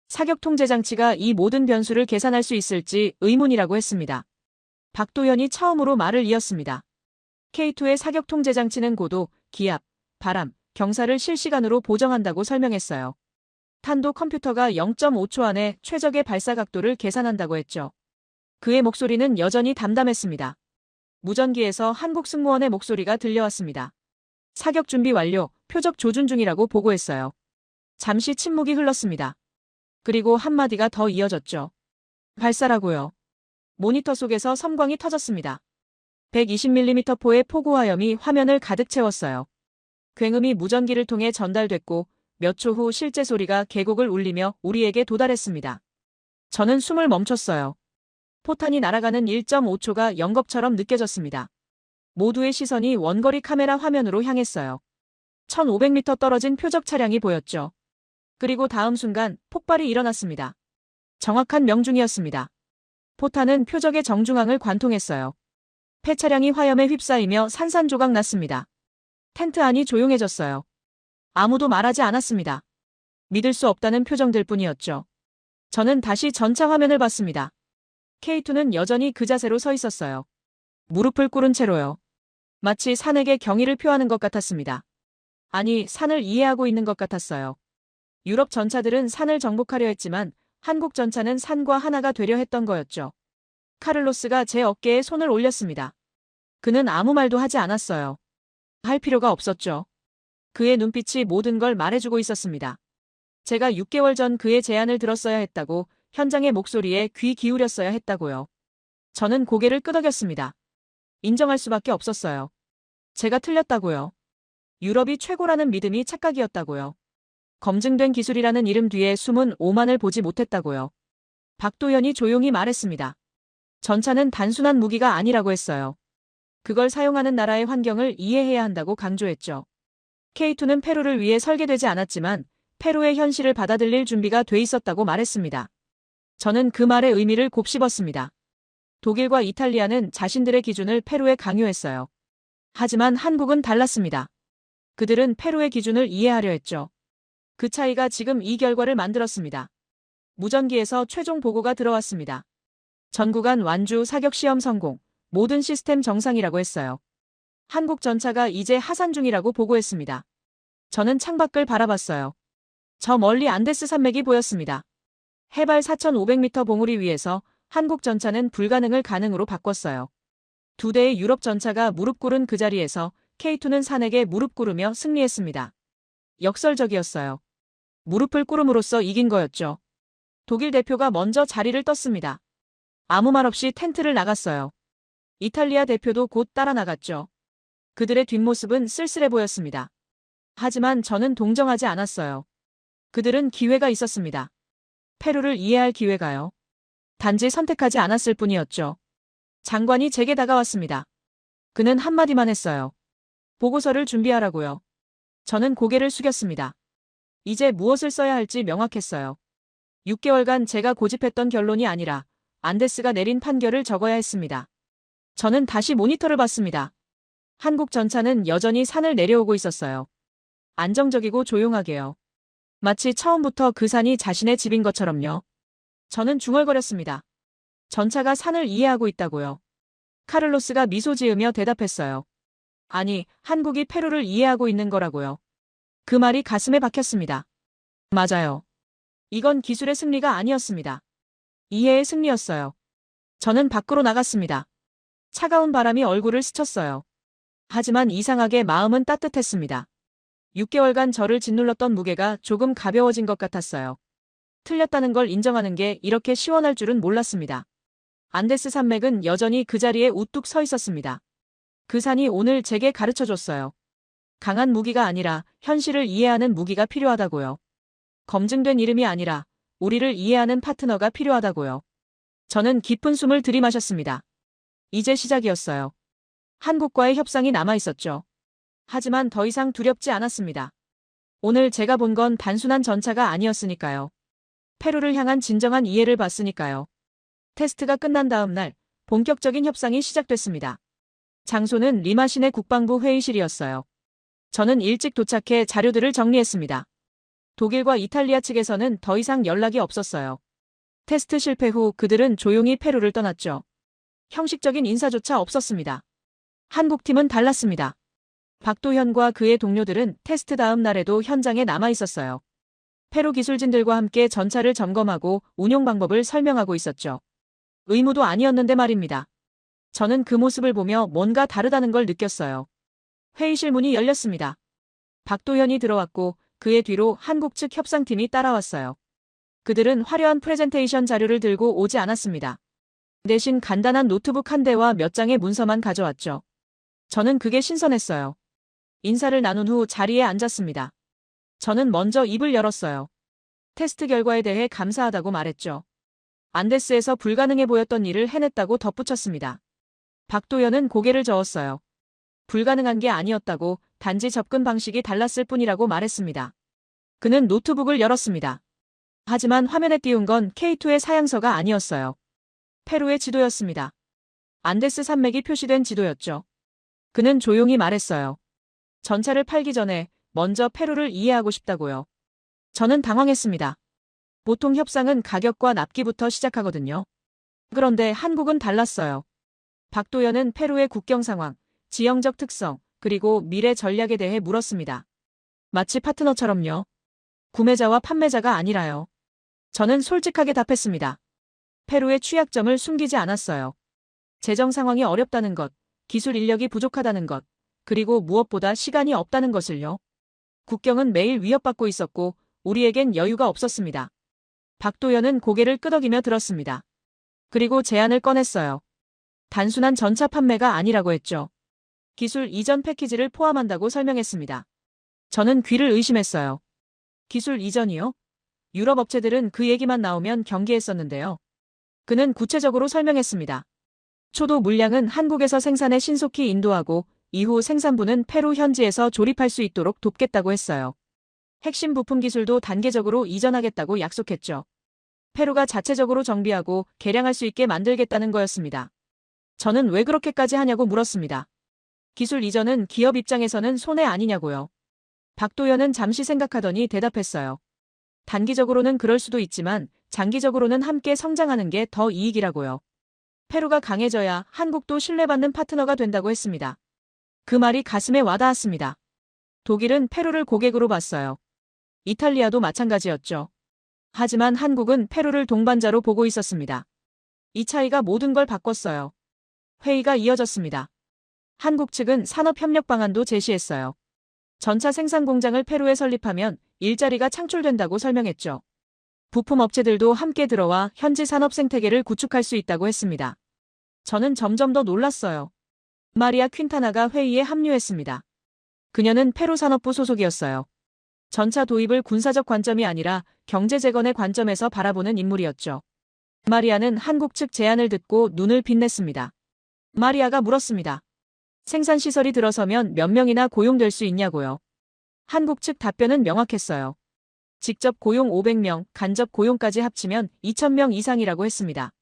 사격 통제 장치가 이 모든 변수를 계산할 수 있을지 의문이라고 했습니다. 박도현이 처음으로 말을 이었습니다. K2의 사격 통제 장치는 고도, 기압, 바람, 경사를 실시간으로 보정한다고 설명했어요. 탄도 컴퓨터가 0.5초 안에 최적의 발사 각도를 계산한다고 했죠. 그의 목소리는 여전히 담담했습니다. 무전기에서 한국 승무원의 목소리가 들려왔습니다. 사격 준비 완료, 표적 조준 중이라고 보고했어요. 잠시 침묵이 흘렀습니다. 그리고 한마디가 더 이어졌죠. 발사라고요. 모니터 속에서 섬광이 터졌습니다. 120mm 포의 포구화염이 화면을 가득 채웠어요. 굉음이 무전기를 통해 전달됐고 몇 초 후 실제 소리가 계곡을 울리며 우리에게 도달했습니다. 저는 숨을 멈췄어요. 포탄이 날아가는 1.5초가 영겁처럼 느껴졌습니다. 모두의 시선이 원거리 카메라 화면으로 향했어요. 1500m 떨어진 표적 차량이 보였죠. 그리고 다음 순간 폭발이 일어났습니다. 정확한 명중이었습니다. 포탄은 표적의 정중앙을 관통했어요. 폐차량이 화염에 휩싸이며 산산조각 났습니다. 텐트 안이 조용해졌어요. 아무도 말하지 않았습니다. 믿을 수 없다는 표정들 뿐이었죠. 저는 다시 전차 화면을 봤습니다. K2는 여전히 그 자세로 서 있었어요. 무릎을 꿇은 채로요. 마치 산에게 경의를 표하는 것 같았습니다. 아니, 산을 이해하고 있는 것 같았어요. 유럽 전차들은 산을 정복하려 했지만 한국 전차는 산과 하나가 되려 했던 거였죠. 카를로스가 제 어깨에 손을 올렸습니다. 그는 아무 말도 하지 않았어요. 할 필요가 없었죠. 그의 눈빛이 모든 걸 말해주고 있었습니다. 제가 6개월 전 그의 제안을 들었어야 했다고, 현장의 목소리에 귀 기울였어야 했다고요. 저는 고개를 끄덕였습니다. 인정할 수밖에 없었어요. 제가 틀렸다고요. 유럽이 최고라는 믿음이 착각이었다고요. 검증된 기술이라는 이름 뒤에 숨은 오만을 보지 못했다고요. 박도현이 조용히 말했습니다. 전차는 단순한 무기가 아니라고 했어요. 그걸 사용하는 나라의 환경을 이해해야 한다고 강조했죠. K2는 페루를 위해 설계되지 않았지만 페루의 현실을 받아들일 준비가 돼 있었다고 말했습니다. 저는 그 말의 의미를 곱씹었습니다. 독일과 이탈리아는 자신들의 기준을 페루에 강요했어요. 하지만 한국은 달랐습니다. 그들은 페루의 기준을 이해하려 했죠. 그 차이가 지금 이 결과를 만들었습니다. 무전기에서 최종 보고가 들어왔습니다. 전구간 완주 사격 시험 성공, 모든 시스템 정상이라고 했어요. 한국 전차가 이제 하산 중이라고 보고했습니다. 저는 창밖을 바라봤어요. 저 멀리 안데스 산맥이 보였습니다. 해발 4,500m 봉우리 위에서 한국 전차는 불가능을 가능으로 바꿨어요. 두 대의 유럽 전차가 무릎 꿇은 그 자리에서 K2는 산에게 무릎 꿇으며 승리했습니다. 역설적이었어요. 무릎을 꿇음으로써 이긴 거였죠. 독일 대표가 먼저 자리를 떴습니다. 아무 말 없이 텐트를 나갔어요. 이탈리아 대표도 곧 따라 나갔죠. 그들의 뒷모습은 쓸쓸해 보였습니다. 하지만 저는 동정하지 않았어요. 그들은 기회가 있었습니다. 페루를 이해할 기회가요. 단지 선택하지 않았을 뿐이었죠. 장관이 제게 다가왔습니다. 그는 한마디만 했어요. 보고서를 준비하라고요. 저는 고개를 숙였습니다. 이제 무엇을 써야 할지 명확했어요. 6개월간 제가 고집했던 결론이 아니라 안데스가 내린 판결을 적어야 했습니다. 저는 다시 모니터를 봤습니다. 한국 전차는 여전히 산을 내려오고 있었어요. 안정적이고 조용하게요. 마치 처음부터 그 산이 자신의 집인 것처럼요. 저는 중얼거렸습니다. 전차가 산을 이해하고 있다고요. 카를로스가 미소 지으며 대답했어요. 아니, 한국이 페루를 이해하고 있는 거라고요. 그 말이 가슴에 박혔습니다. 맞아요. 이건 기술의 승리가 아니었습니다. 이해의 승리였어요. 저는 밖으로 나갔습니다. 차가운 바람이 얼굴을 스쳤어요. 하지만 이상하게 마음은 따뜻했습니다. 6개월간 저를 짓눌렀던 무게가 조금 가벼워진 것 같았어요. 틀렸다는 걸 인정하는 게 이렇게 시원할 줄은 몰랐습니다. 안데스 산맥은 여전히 그 자리에 우뚝 서 있었습니다. 그 산이 오늘 제게 가르쳐줬어요. 강한 무기가 아니라 현실을 이해하는 무기가 필요하다고요. 검증된 이름이 아니라 우리를 이해하는 파트너가 필요하다고요. 저는 깊은 숨을 들이마셨습니다. 이제 시작이었어요. 한국과의 협상이 남아있었죠. 하지만 더 이상 두렵지 않았습니다. 오늘 제가 본 건 단순한 전차가 아니었으니까요. 페루를 향한 진정한 이해를 봤으니까요. 테스트가 끝난 다음 날 본격적인 협상이 시작됐습니다. 장소는 리마 시내 국방부 회의실이었어요. 저는 일찍 도착해 자료들을 정리했습니다. 독일과 이탈리아 측에서는 더 이상 연락이 없었어요. 테스트 실패 후 그들은 조용히 페루를 떠났죠. 형식적인 인사조차 없었습니다. 한국팀은 달랐습니다. 박도현과 그의 동료들은 테스트 다음 날에도 현장에 남아 있었어요. 페루 기술진들과 함께 전차를 점검하고 운용 방법을 설명하고 있었죠. 의무도 아니었는데 말입니다. 저는 그 모습을 보며 뭔가 다르다는 걸 느꼈어요. 회의실 문이 열렸습니다. 박도현이 들어왔고 그의 뒤로 한국 측 협상팀이 따라왔어요. 그들은 화려한 프레젠테이션 자료를 들고 오지 않았습니다. 대신 간단한 노트북 한 대와 몇 장의 문서만 가져왔죠. 저는 그게 신선했어요. 인사를 나눈 후 자리에 앉았습니다. 저는 먼저 입을 열었어요. 테스트 결과에 대해 감사하다고 말했죠. 안데스에서 불가능해 보였던 일을 해냈다고 덧붙였습니다. 박도현은 고개를 저었어요. 불가능한 게 아니었다고, 단지 접근 방식이 달랐을 뿐이라고 말했습니다. 그는 노트북을 열었습니다. 하지만 화면에 띄운 건 K2의 사양서가 아니었어요. 페루의 지도였습니다. 안데스 산맥이 표시된 지도였죠. 그는 조용히 말했어요. 전차를 팔기 전에 먼저 페루를 이해하고 싶다고요. 저는 당황했습니다. 보통 협상은 가격과 납기부터 시작하거든요. 그런데 한국은 달랐어요. 박도현은 페루의 국경 상황, 지형적 특성, 그리고 미래 전략에 대해 물었습니다. 마치 파트너처럼요. 구매자와 판매자가 아니라요. 저는 솔직하게 답했습니다. 페루의 취약점을 숨기지 않았어요. 재정 상황이 어렵다는 것, 기술 인력이 부족하다는 것, 그리고 무엇보다 시간이 없다는 것을요. 국경은 매일 위협받고 있었고 우리에겐 여유가 없었습니다. 박도현은 고개를 끄덕이며 들었습니다. 그리고 제안을 꺼냈어요. 단순한 전차 판매가 아니라고 했죠. 기술 이전 패키지를 포함한다고 설명했습니다. 저는 귀를 의심했어요. 기술 이전이요? 유럽 업체들은 그 얘기만 나오면 경계했었는데요. 그는 구체적으로 설명했습니다. 초도 물량은 한국에서 생산에 신속히 인도하고 이후 생산부는 페루 현지에서 조립할 수 있도록 돕겠다고 했어요. 핵심 부품 기술도 단계적으로 이전하겠다고 약속했죠. 페루가 자체적으로 정비하고 개량할 수 있게 만들겠다는 거였습니다. 저는 왜 그렇게까지 하냐고 물었습니다. 기술 이전은 기업 입장에서는 손해 아니냐고요. 박도현은 잠시 생각하더니 대답했어요. 단기적으로는 그럴 수도 있지만 장기적으로는 함께 성장하는 게 더 이익이라고요. 페루가 강해져야 한국도 신뢰받는 파트너가 된다고 했습니다. 그 말이 가슴에 와닿았습니다. 독일은 페루를 고객으로 봤어요. 이탈리아도 마찬가지였죠. 하지만 한국은 페루를 동반자로 보고 있었습니다. 이 차이가 모든 걸 바꿨어요. 회의가 이어졌습니다. 한국 측은 산업협력 방안도 제시했어요. 전차 생산 공장을 페루에 설립하면 일자리가 창출된다고 설명했죠. 부품 업체들도 함께 들어와 현지 산업 생태계를 구축할 수 있다고 했습니다. 저는 점점 더 놀랐어요. 마리아 퀸타나가 회의에 합류했습니다. 그녀는 페루 산업부 소속이었어요. 전차 도입을 군사적 관점이 아니라 경제 재건의 관점에서 바라보는 인물이었죠. 마리아는 한국 측 제안을 듣고 눈을 빛냈습니다. 마리아가 물었습니다. 생산시설이 들어서면 몇 명이나 고용될 수 있냐고요. 한국 측 답변은 명확했어요. 직접 고용 500명, 간접 고용까지 합치면 2,000명 이상이라고 했습니다.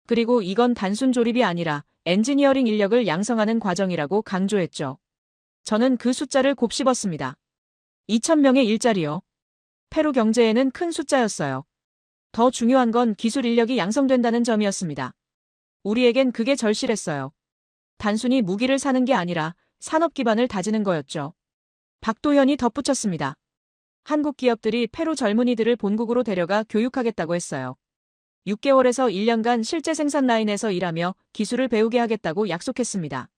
그리고 이건 단순 조립이 아니라 엔지니어링 인력을 양성하는 과정이라고 강조했죠. 저는 그 숫자를 곱씹었습니다. 2,000명의 일자리요. 페루 경제에는 큰 숫자였어요. 더 중요한 건 기술 인력이 양성된다는 점이었습니다. 우리에겐 그게 절실했어요. 단순히 무기를 사는 게 아니라 산업 기반을 다지는 거였죠. 박도현이 덧붙였습니다. 한국 기업들이 페루 젊은이들을 본국으로 데려가 교육하겠다고 했어요. 6개월에서 1년간 실제 생산 라인에서 일하며 기술을 배우게 하겠다고 약속했습니다.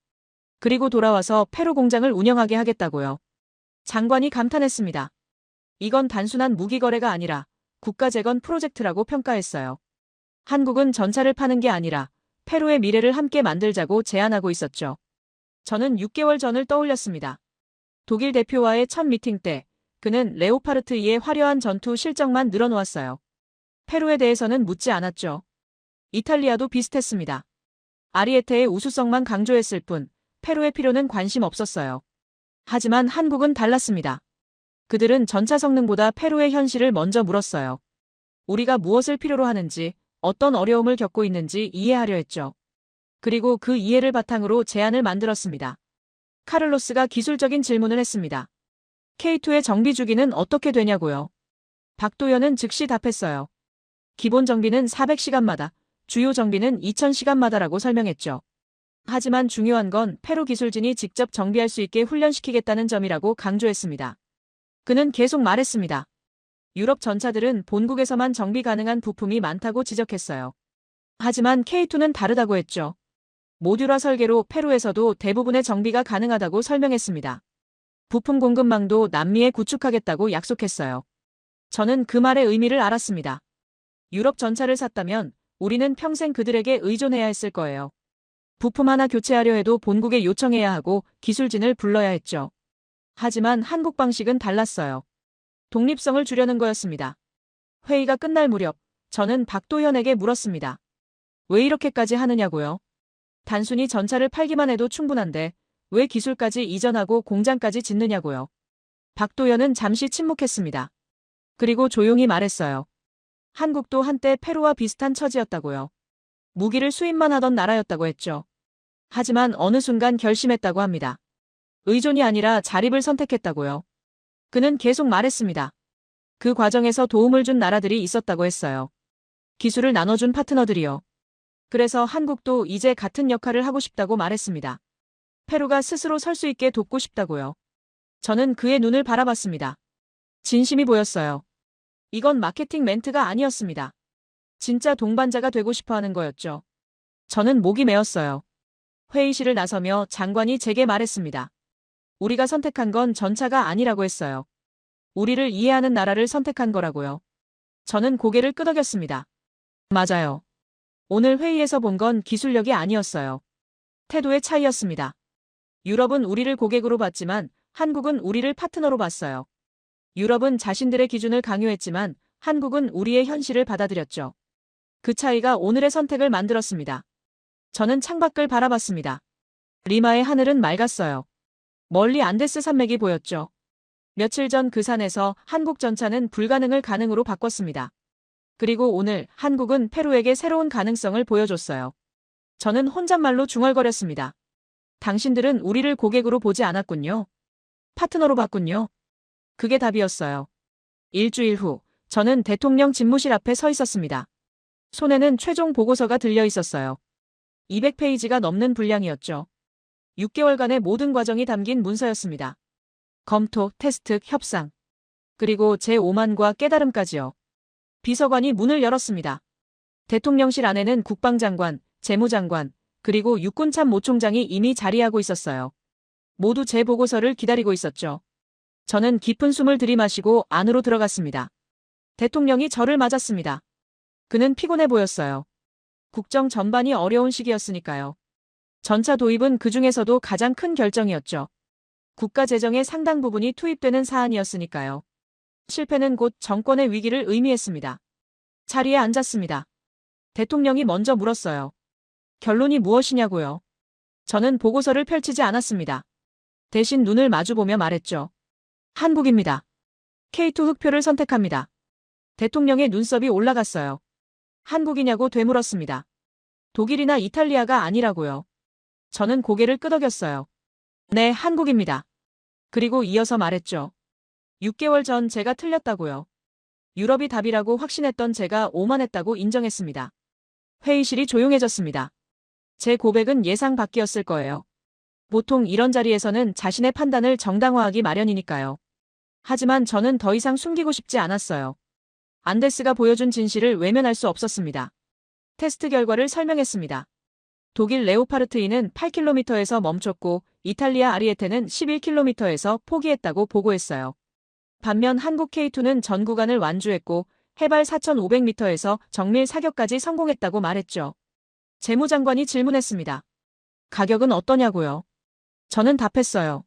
그리고 돌아와서 페루 공장을 운영하게 하겠다고요. 장관이 감탄했습니다. 이건 단순한 무기 거래가 아니라 국가 재건 프로젝트라고 평가했어요. 한국은 전차를 파는 게 아니라 페루의 미래를 함께 만들자고 제안하고 있었죠. 저는 6개월 전을 떠올렸습니다. 독일 대표와의 첫 미팅 때 그는 레오파르트 2의 화려한 전투 실적만 늘어놓았어요. 페루에 대해서는 묻지 않았죠. 이탈리아도 비슷했습니다. 아리에테의 우수성만 강조했을 뿐 페루의 필요는 관심 없었어요. 하지만 한국은 달랐습니다. 그들은 전차 성능보다 페루의 현실을 먼저 물었어요. 우리가 무엇을 필요로 하는지, 어떤 어려움을 겪고 있는지 이해하려 했죠. 그리고 그 이해를 바탕으로 제안을 만들었습니다. 카를로스가 기술적인 질문을 했습니다. K2의 정비 주기는 어떻게 되냐고요? 박도연은 즉시 답했어요. 기본 정비는 400시간마다, 주요 정비는 2000시간마다라고 설명했죠. 하지만 중요한 건 페루 기술진이 직접 정비할 수 있게 훈련시키겠다는 점이라고 강조했습니다. 그는 계속 말했습니다. 유럽 전차들은 본국에서만 정비 가능한 부품이 많다고 지적했어요. 하지만 K2는 다르다고 했죠. 모듈화 설계로 페루에서도 대부분의 정비가 가능하다고 설명했습니다. 부품 공급망도 남미에 구축하겠다고 약속했어요. 저는 그 말의 의미를 알았습니다. 유럽 전차를 샀다면 우리는 평생 그들에게 의존해야 했을 거예요. 부품 하나 교체하려 해도 본국에 요청해야 하고 기술진을 불러야 했죠. 하지만 한국 방식은 달랐어요. 독립성을 주려는 거였습니다. 회의가 끝날 무렵 저는 박도현에게 물었습니다. 왜 이렇게까지 하느냐고요? 단순히 전차를 팔기만 해도 충분한데 왜 기술까지 이전하고 공장까지 짓느냐고요. 박도현은 잠시 침묵했습니다. 그리고 조용히 말했어요. 한국도 한때 페루와 비슷한 처지였다고요. 무기를 수입만 하던 나라였다고 했죠. 하지만 어느 순간 결심했다고 합니다. 의존이 아니라 자립을 선택했다고요. 그는 계속 말했습니다. 그 과정에서 도움을 준 나라들이 있었다고 했어요. 기술을 나눠준 파트너들이요. 그래서 한국도 이제 같은 역할을 하고 싶다고 말했습니다. 페루가 스스로 설 수 있게 돕고 싶다고요. 저는 그의 눈을 바라봤습니다. 진심이 보였어요. 이건 마케팅 멘트가 아니었습니다. 진짜 동반자가 되고 싶어 하는 거였죠. 저는 목이 메었어요. 회의실을 나서며 장관이 제게 말했습니다. 우리가 선택한 건 전차가 아니라고 했어요. 우리를 이해하는 나라를 선택한 거라고요. 저는 고개를 끄덕였습니다. 맞아요. 오늘 회의에서 본 건 기술력이 아니었어요. 태도의 차이였습니다. 유럽은 우리를 고객으로 봤지만 한국은 우리를 파트너로 봤어요. 유럽은 자신들의 기준을 강요했지만 한국은 우리의 현실을 받아들였죠. 그 차이가 오늘의 선택을 만들었습니다. 저는 창밖을 바라봤습니다. 리마의 하늘은 맑았어요. 멀리 안데스 산맥이 보였죠. 며칠 전 그 산에서 한국 전차는 불가능을 가능으로 바꿨습니다. 그리고 오늘 한국은 페루에게 새로운 가능성을 보여줬어요. 저는 혼잣말로 중얼거렸습니다. 당신들은 우리를 고객으로 보지 않았군요. 파트너로 봤군요. 그게 답이었어요. 일주일 후 저는 대통령 집무실 앞에 서 있었습니다. 손에는 최종 보고서가 들려 있었어요. 200페이지가 넘는 분량이었죠. 6개월간의 모든 과정이 담긴 문서였습니다. 검토, 테스트, 협상. 그리고 제 오만과 깨달음까지요. 비서관이 문을 열었습니다. 대통령실 안에는 국방장관, 재무장관, 그리고 육군참모총장이 이미 자리하고 있었어요. 모두 제 보고서를 기다리고 있었죠. 저는 깊은 숨을 들이마시고 안으로 들어갔습니다. 대통령이 저를 맞았습니다. 그는 피곤해 보였어요. 국정 전반이 어려운 시기였으니까요. 전차 도입은 그 중에서도 가장 큰 결정이었죠. 국가 재정의 상당 부분이 투입되는 사안이었으니까요. 실패는 곧 정권의 위기를 의미했습니다. 자리에 앉았습니다. 대통령이 먼저 물었어요. 결론이 무엇이냐고요? 저는 보고서를 펼치지 않았습니다. 대신 눈을 마주보며 말했죠. 한국입니다. K2 흑표를 선택합니다. 대통령의 눈썹이 올라갔어요. 한국이냐고 되물었습니다. 독일이나 이탈리아가 아니라고요. 저는 고개를 끄덕였어요. 네, 한국입니다. 그리고 이어서 말했죠. 6개월 전 제가 틀렸다고요. 유럽이 답이라고 확신했던 제가 오만했다고 인정했습니다. 회의실이 조용해졌습니다. 제 고백은 예상 밖이었을 거예요. 보통 이런 자리에서는 자신의 판단을 정당화하기 마련이니까요. 하지만 저는 더 이상 숨기고 싶지 않았어요. 안데스가 보여준 진실을 외면할 수 없었습니다. 테스트 결과를 설명했습니다. 독일 레오파르트 2는 8km에서 멈췄고 이탈리아 아리에테는 11km에서 포기했다고 보고했어요. 반면 한국 K2는 전 구간을 완주했고 해발 4,500m에서 정밀 사격까지 성공했다고 말했죠. 재무장관이 질문했습니다. 가격은 어떠냐고요? 저는 답했어요.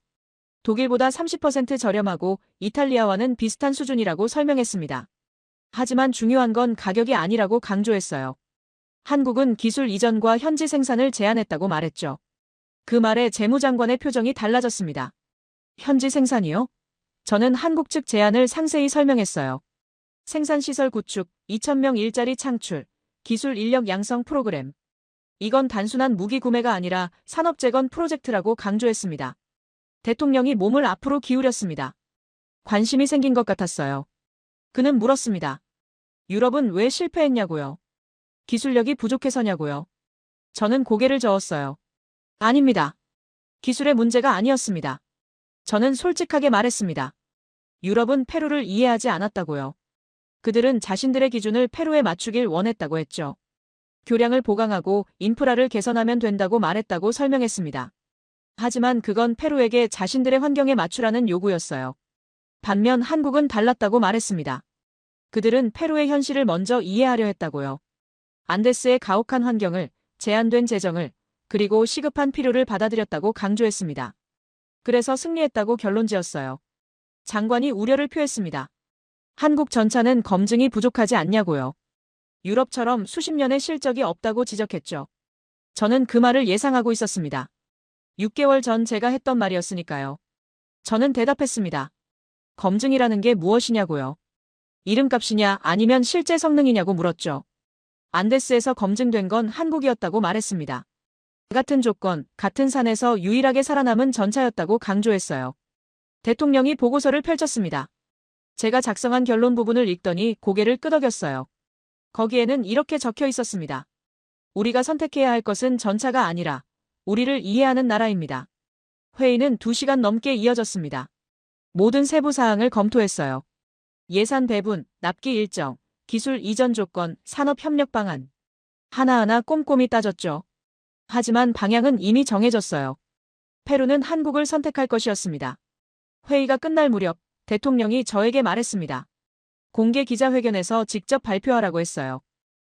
독일보다 30% 저렴하고 이탈리아와는 비슷한 수준이라고 설명했습니다. 하지만 중요한 건 가격이 아니라고 강조했어요. 한국은 기술 이전과 현지 생산을 제한했다고 말했죠. 그 말에 재무장관의 표정이 달라졌습니다. 현지 생산이요? 저는 한국 측 제안을 상세히 설명했어요. 생산시설 구축, 2,000명 일자리 창출, 기술 인력 양성 프로그램. 이건 단순한 무기 구매가 아니라 산업 재건 프로젝트라고 강조했습니다. 대통령이 몸을 앞으로 기울였습니다. 관심이 생긴 것 같았어요. 그는 물었습니다. 유럽은 왜 실패했냐고요? 기술력이 부족해서냐고요? 저는 고개를 저었어요. 아닙니다. 기술의 문제가 아니었습니다. 저는 솔직하게 말했습니다. 유럽은 페루를 이해하지 않았다고요. 그들은 자신들의 기준을 페루에 맞추길 원했다고 했죠. 교량을 보강하고 인프라를 개선하면 된다고 말했다고 설명했습니다. 하지만 그건 페루에게 자신들의 환경에 맞추라는 요구였어요. 반면 한국은 달랐다고 말했습니다. 그들은 페루의 현실을 먼저 이해하려 했다고요. 안데스의 가혹한 환경을, 제한된 재정을, 그리고 시급한 필요를 받아들였다고 강조했습니다. 그래서 승리했다고 결론지었어요. 장관이 우려를 표했습니다. 한국 전차는 검증이 부족하지 않냐고요. 유럽처럼 수십 년의 실적이 없다고 지적했죠. 저는 그 말을 예상하고 있었습니다. 6개월 전 제가 했던 말이었으니까요. 저는 대답했습니다. 검증이라는 게 무엇이냐고요. 이름값이냐 아니면 실제 성능이냐고 물었죠. 안데스에서 검증된 건 한국이었다고 말했습니다. 같은 조건, 같은 산에서 유일하게 살아남은 전차였다고 강조했어요. 대통령이 보고서를 펼쳤습니다. 제가 작성한 결론 부분을 읽더니 고개를 끄덕였어요. 거기에는 이렇게 적혀 있었습니다. 우리가 선택해야 할 것은 전차가 아니라 우리를 이해하는 나라입니다. 회의는 2시간 넘게 이어졌습니다. 모든 세부 사항을 검토했어요. 예산 배분, 납기 일정, 기술 이전 조건, 산업 협력 방안. 하나하나 꼼꼼히 따졌죠. 하지만 방향은 이미 정해졌어요. 페루는 한국을 선택할 것이었습니다. 회의가 끝날 무렵 대통령이 저에게 말했습니다. 공개 기자회견에서 직접 발표하라고 했어요.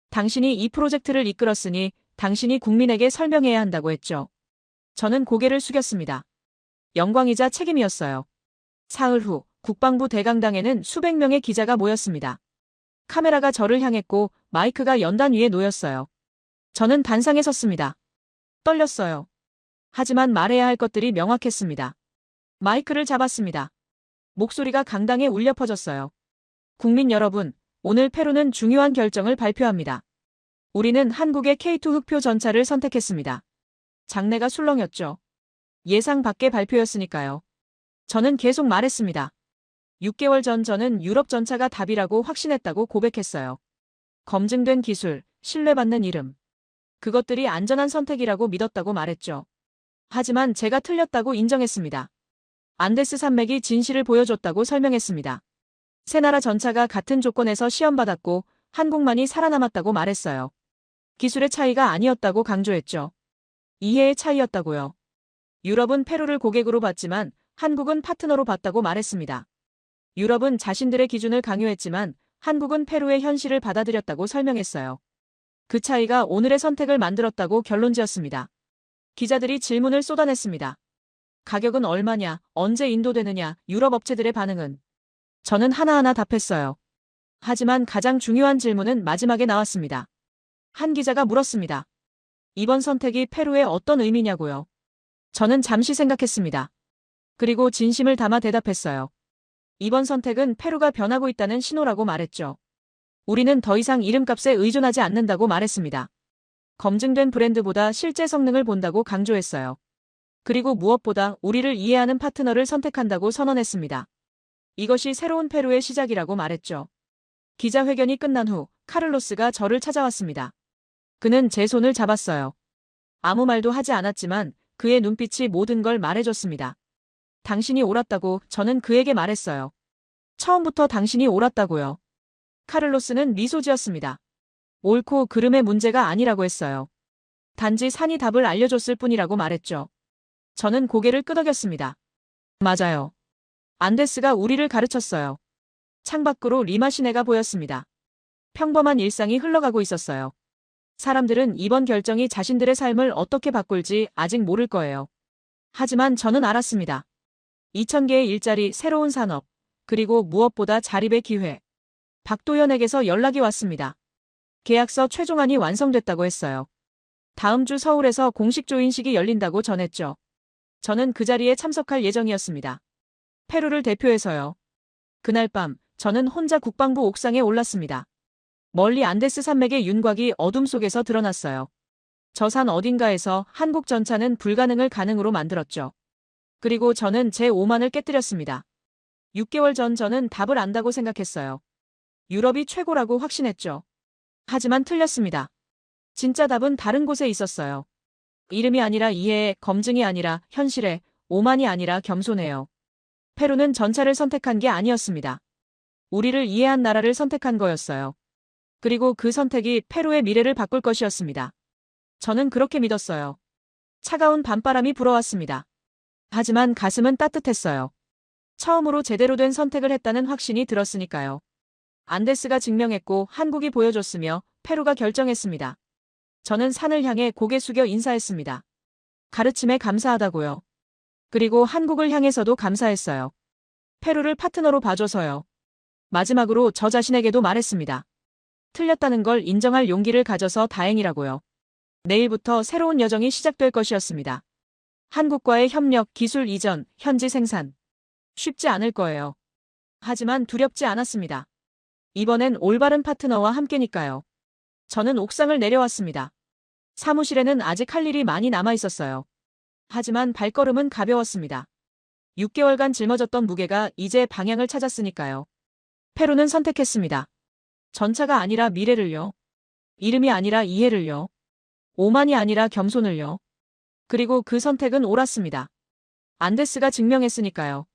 당신이 이 프로젝트를 이끌었으니 당신이 국민에게 설명해야 한다고 했죠. 저는 고개를 숙였습니다. 영광이자 책임이었어요. 사흘 후 국방부 대강당에는 수백 명의 기자가 모였습니다. 카메라가 저를 향했고 마이크가 연단 위에 놓였어요. 저는 단상에 섰습니다. 떨렸어요. 하지만 말해야 할 것들이 명확했습니다. 마이크를 잡았습니다. 목소리가 강당에 울려 퍼졌어요. 국민 여러분, 오늘 페루는 중요한 결정을 발표합니다. 우리는 한국의 K2 흑표 전차를 선택했습니다. 장내가 술렁였죠. 예상 밖의 발표였으니까요. 저는 계속 말했습니다. 6개월 전 저는 유럽 전차가 답이라고 확신했다고 고백했어요. 검증된 기술, 신뢰받는 이름. 그것들이 안전한 선택이라고 믿었다고 말했죠. 하지만 제가 틀렸다고 인정했습니다. 안데스 산맥이 진실을 보여줬다고 설명했습니다. 세 나라 전차가 같은 조건에서 시험받았고 한국만이 살아남았다고 말했어요. 기술의 차이가 아니었다고 강조했죠. 이해의 차이였다고요. 유럽은 페루를 고객으로 봤지만 한국은 파트너로 봤다고 말했습니다. 유럽은 자신들의 기준을 강요했지만 한국은 페루의 현실을 받아들였다고 설명했어요. 그 차이가 오늘의 선택을 만들었다고 결론지었습니다. 기자들이 질문을 쏟아냈습니다. 가격은 얼마냐, 언제 인도되느냐, 유럽 업체들의 반응은? 저는 하나하나 답했어요. 하지만 가장 중요한 질문은 마지막에 나왔습니다. 한 기자가 물었습니다. 이번 선택이 페루에 어떤 의미냐고요. 저는 잠시 생각했습니다. 그리고 진심을 담아 대답했어요. 이번 선택은 페루가 변하고 있다는 신호라고 말했죠. 우리는 더 이상 이름값에 의존하지 않는다고 말했습니다. 검증된 브랜드보다 실제 성능을 본다고 강조했어요. 그리고 무엇보다 우리를 이해하는 파트너를 선택한다고 선언했습니다. 이것이 새로운 페루의 시작이라고 말했죠. 기자회견이 끝난 후 카를로스가 저를 찾아왔습니다. 그는 제 손을 잡았어요. 아무 말도 하지 않았지만 그의 눈빛이 모든 걸 말해줬습니다. 당신이 옳았다고 저는 그에게 말했어요. 처음부터 당신이 옳았다고요. 카를로스는 미소 지었습니다. 옳고 그름의 문제가 아니라고 했어요. 단지 산이 답을 알려줬을 뿐이라고 말했죠. 저는 고개를 끄덕였습니다. 맞아요. 안데스가 우리를 가르쳤어요. 창밖으로 리마 시내가 보였습니다. 평범한 일상이 흘러가고 있었어요. 사람들은 이번 결정이 자신들의 삶을 어떻게 바꿀지 아직 모를 거예요. 하지만 저는 알았습니다. 2,000개의 일자리, 새로운 산업, 그리고 무엇보다 자립의 기회. 박도연에게서 연락이 왔습니다. 계약서 최종안이 완성됐다고 했어요. 다음 주 서울에서 공식 조인식이 열린다고 전했죠. 저는 그 자리에 참석할 예정이었습니다. 페루를 대표해서요. 그날 밤 저는 혼자 국방부 옥상에 올랐습니다. 멀리 안데스 산맥의 윤곽이 어둠 속에서 드러났어요. 저 산 어딘가에서 한국 전차는 불가능을 가능으로 만들었죠. 그리고 저는 제 오만을 깨뜨렸습니다. 6개월 전 저는 답을 안다고 생각했어요. 유럽이 최고라고 확신했죠. 하지만 틀렸습니다. 진짜 답은 다른 곳에 있었어요. 이름이 아니라 이해에, 검증이 아니라 현실에, 오만이 아니라 겸손해요. 페루는 전차를 선택한 게 아니었습니다. 우리를 이해한 나라를 선택한 거였어요. 그리고 그 선택이 페루의 미래를 바꿀 것이었습니다. 저는 그렇게 믿었어요. 차가운 밤바람이 불어왔습니다. 하지만 가슴은 따뜻했어요. 처음으로 제대로 된 선택을 했다는 확신이 들었으니까요. 안데스가 증명했고 한국이 보여줬으며 페루가 결정했습니다. 저는 산을 향해 고개 숙여 인사했습니다. 가르침에 감사하다고요. 그리고 한국을 향해서도 감사했어요. 페루를 파트너로 봐줘서요. 마지막으로 저 자신에게도 말했습니다. 틀렸다는 걸 인정할 용기를 가져서 다행이라고요. 내일부터 새로운 여정이 시작될 것이었습니다. 한국과의 협력, 기술 이전, 현지 생산. 쉽지 않을 거예요. 하지만 두렵지 않았습니다. 이번엔 올바른 파트너와 함께니까요. 저는 옥상을 내려왔습니다. 사무실에는 아직 할 일이 많이 남아 있었어요. 하지만 발걸음은 가벼웠습니다. 6개월간 짊어졌던 무게가 이제 방향을 찾았으니까요. 페루는 선택했습니다. 전차가 아니라 미래를요. 이름이 아니라 이해를요. 오만이 아니라 겸손을요. 그리고 그 선택은 옳았습니다. 안데스가 증명했으니까요.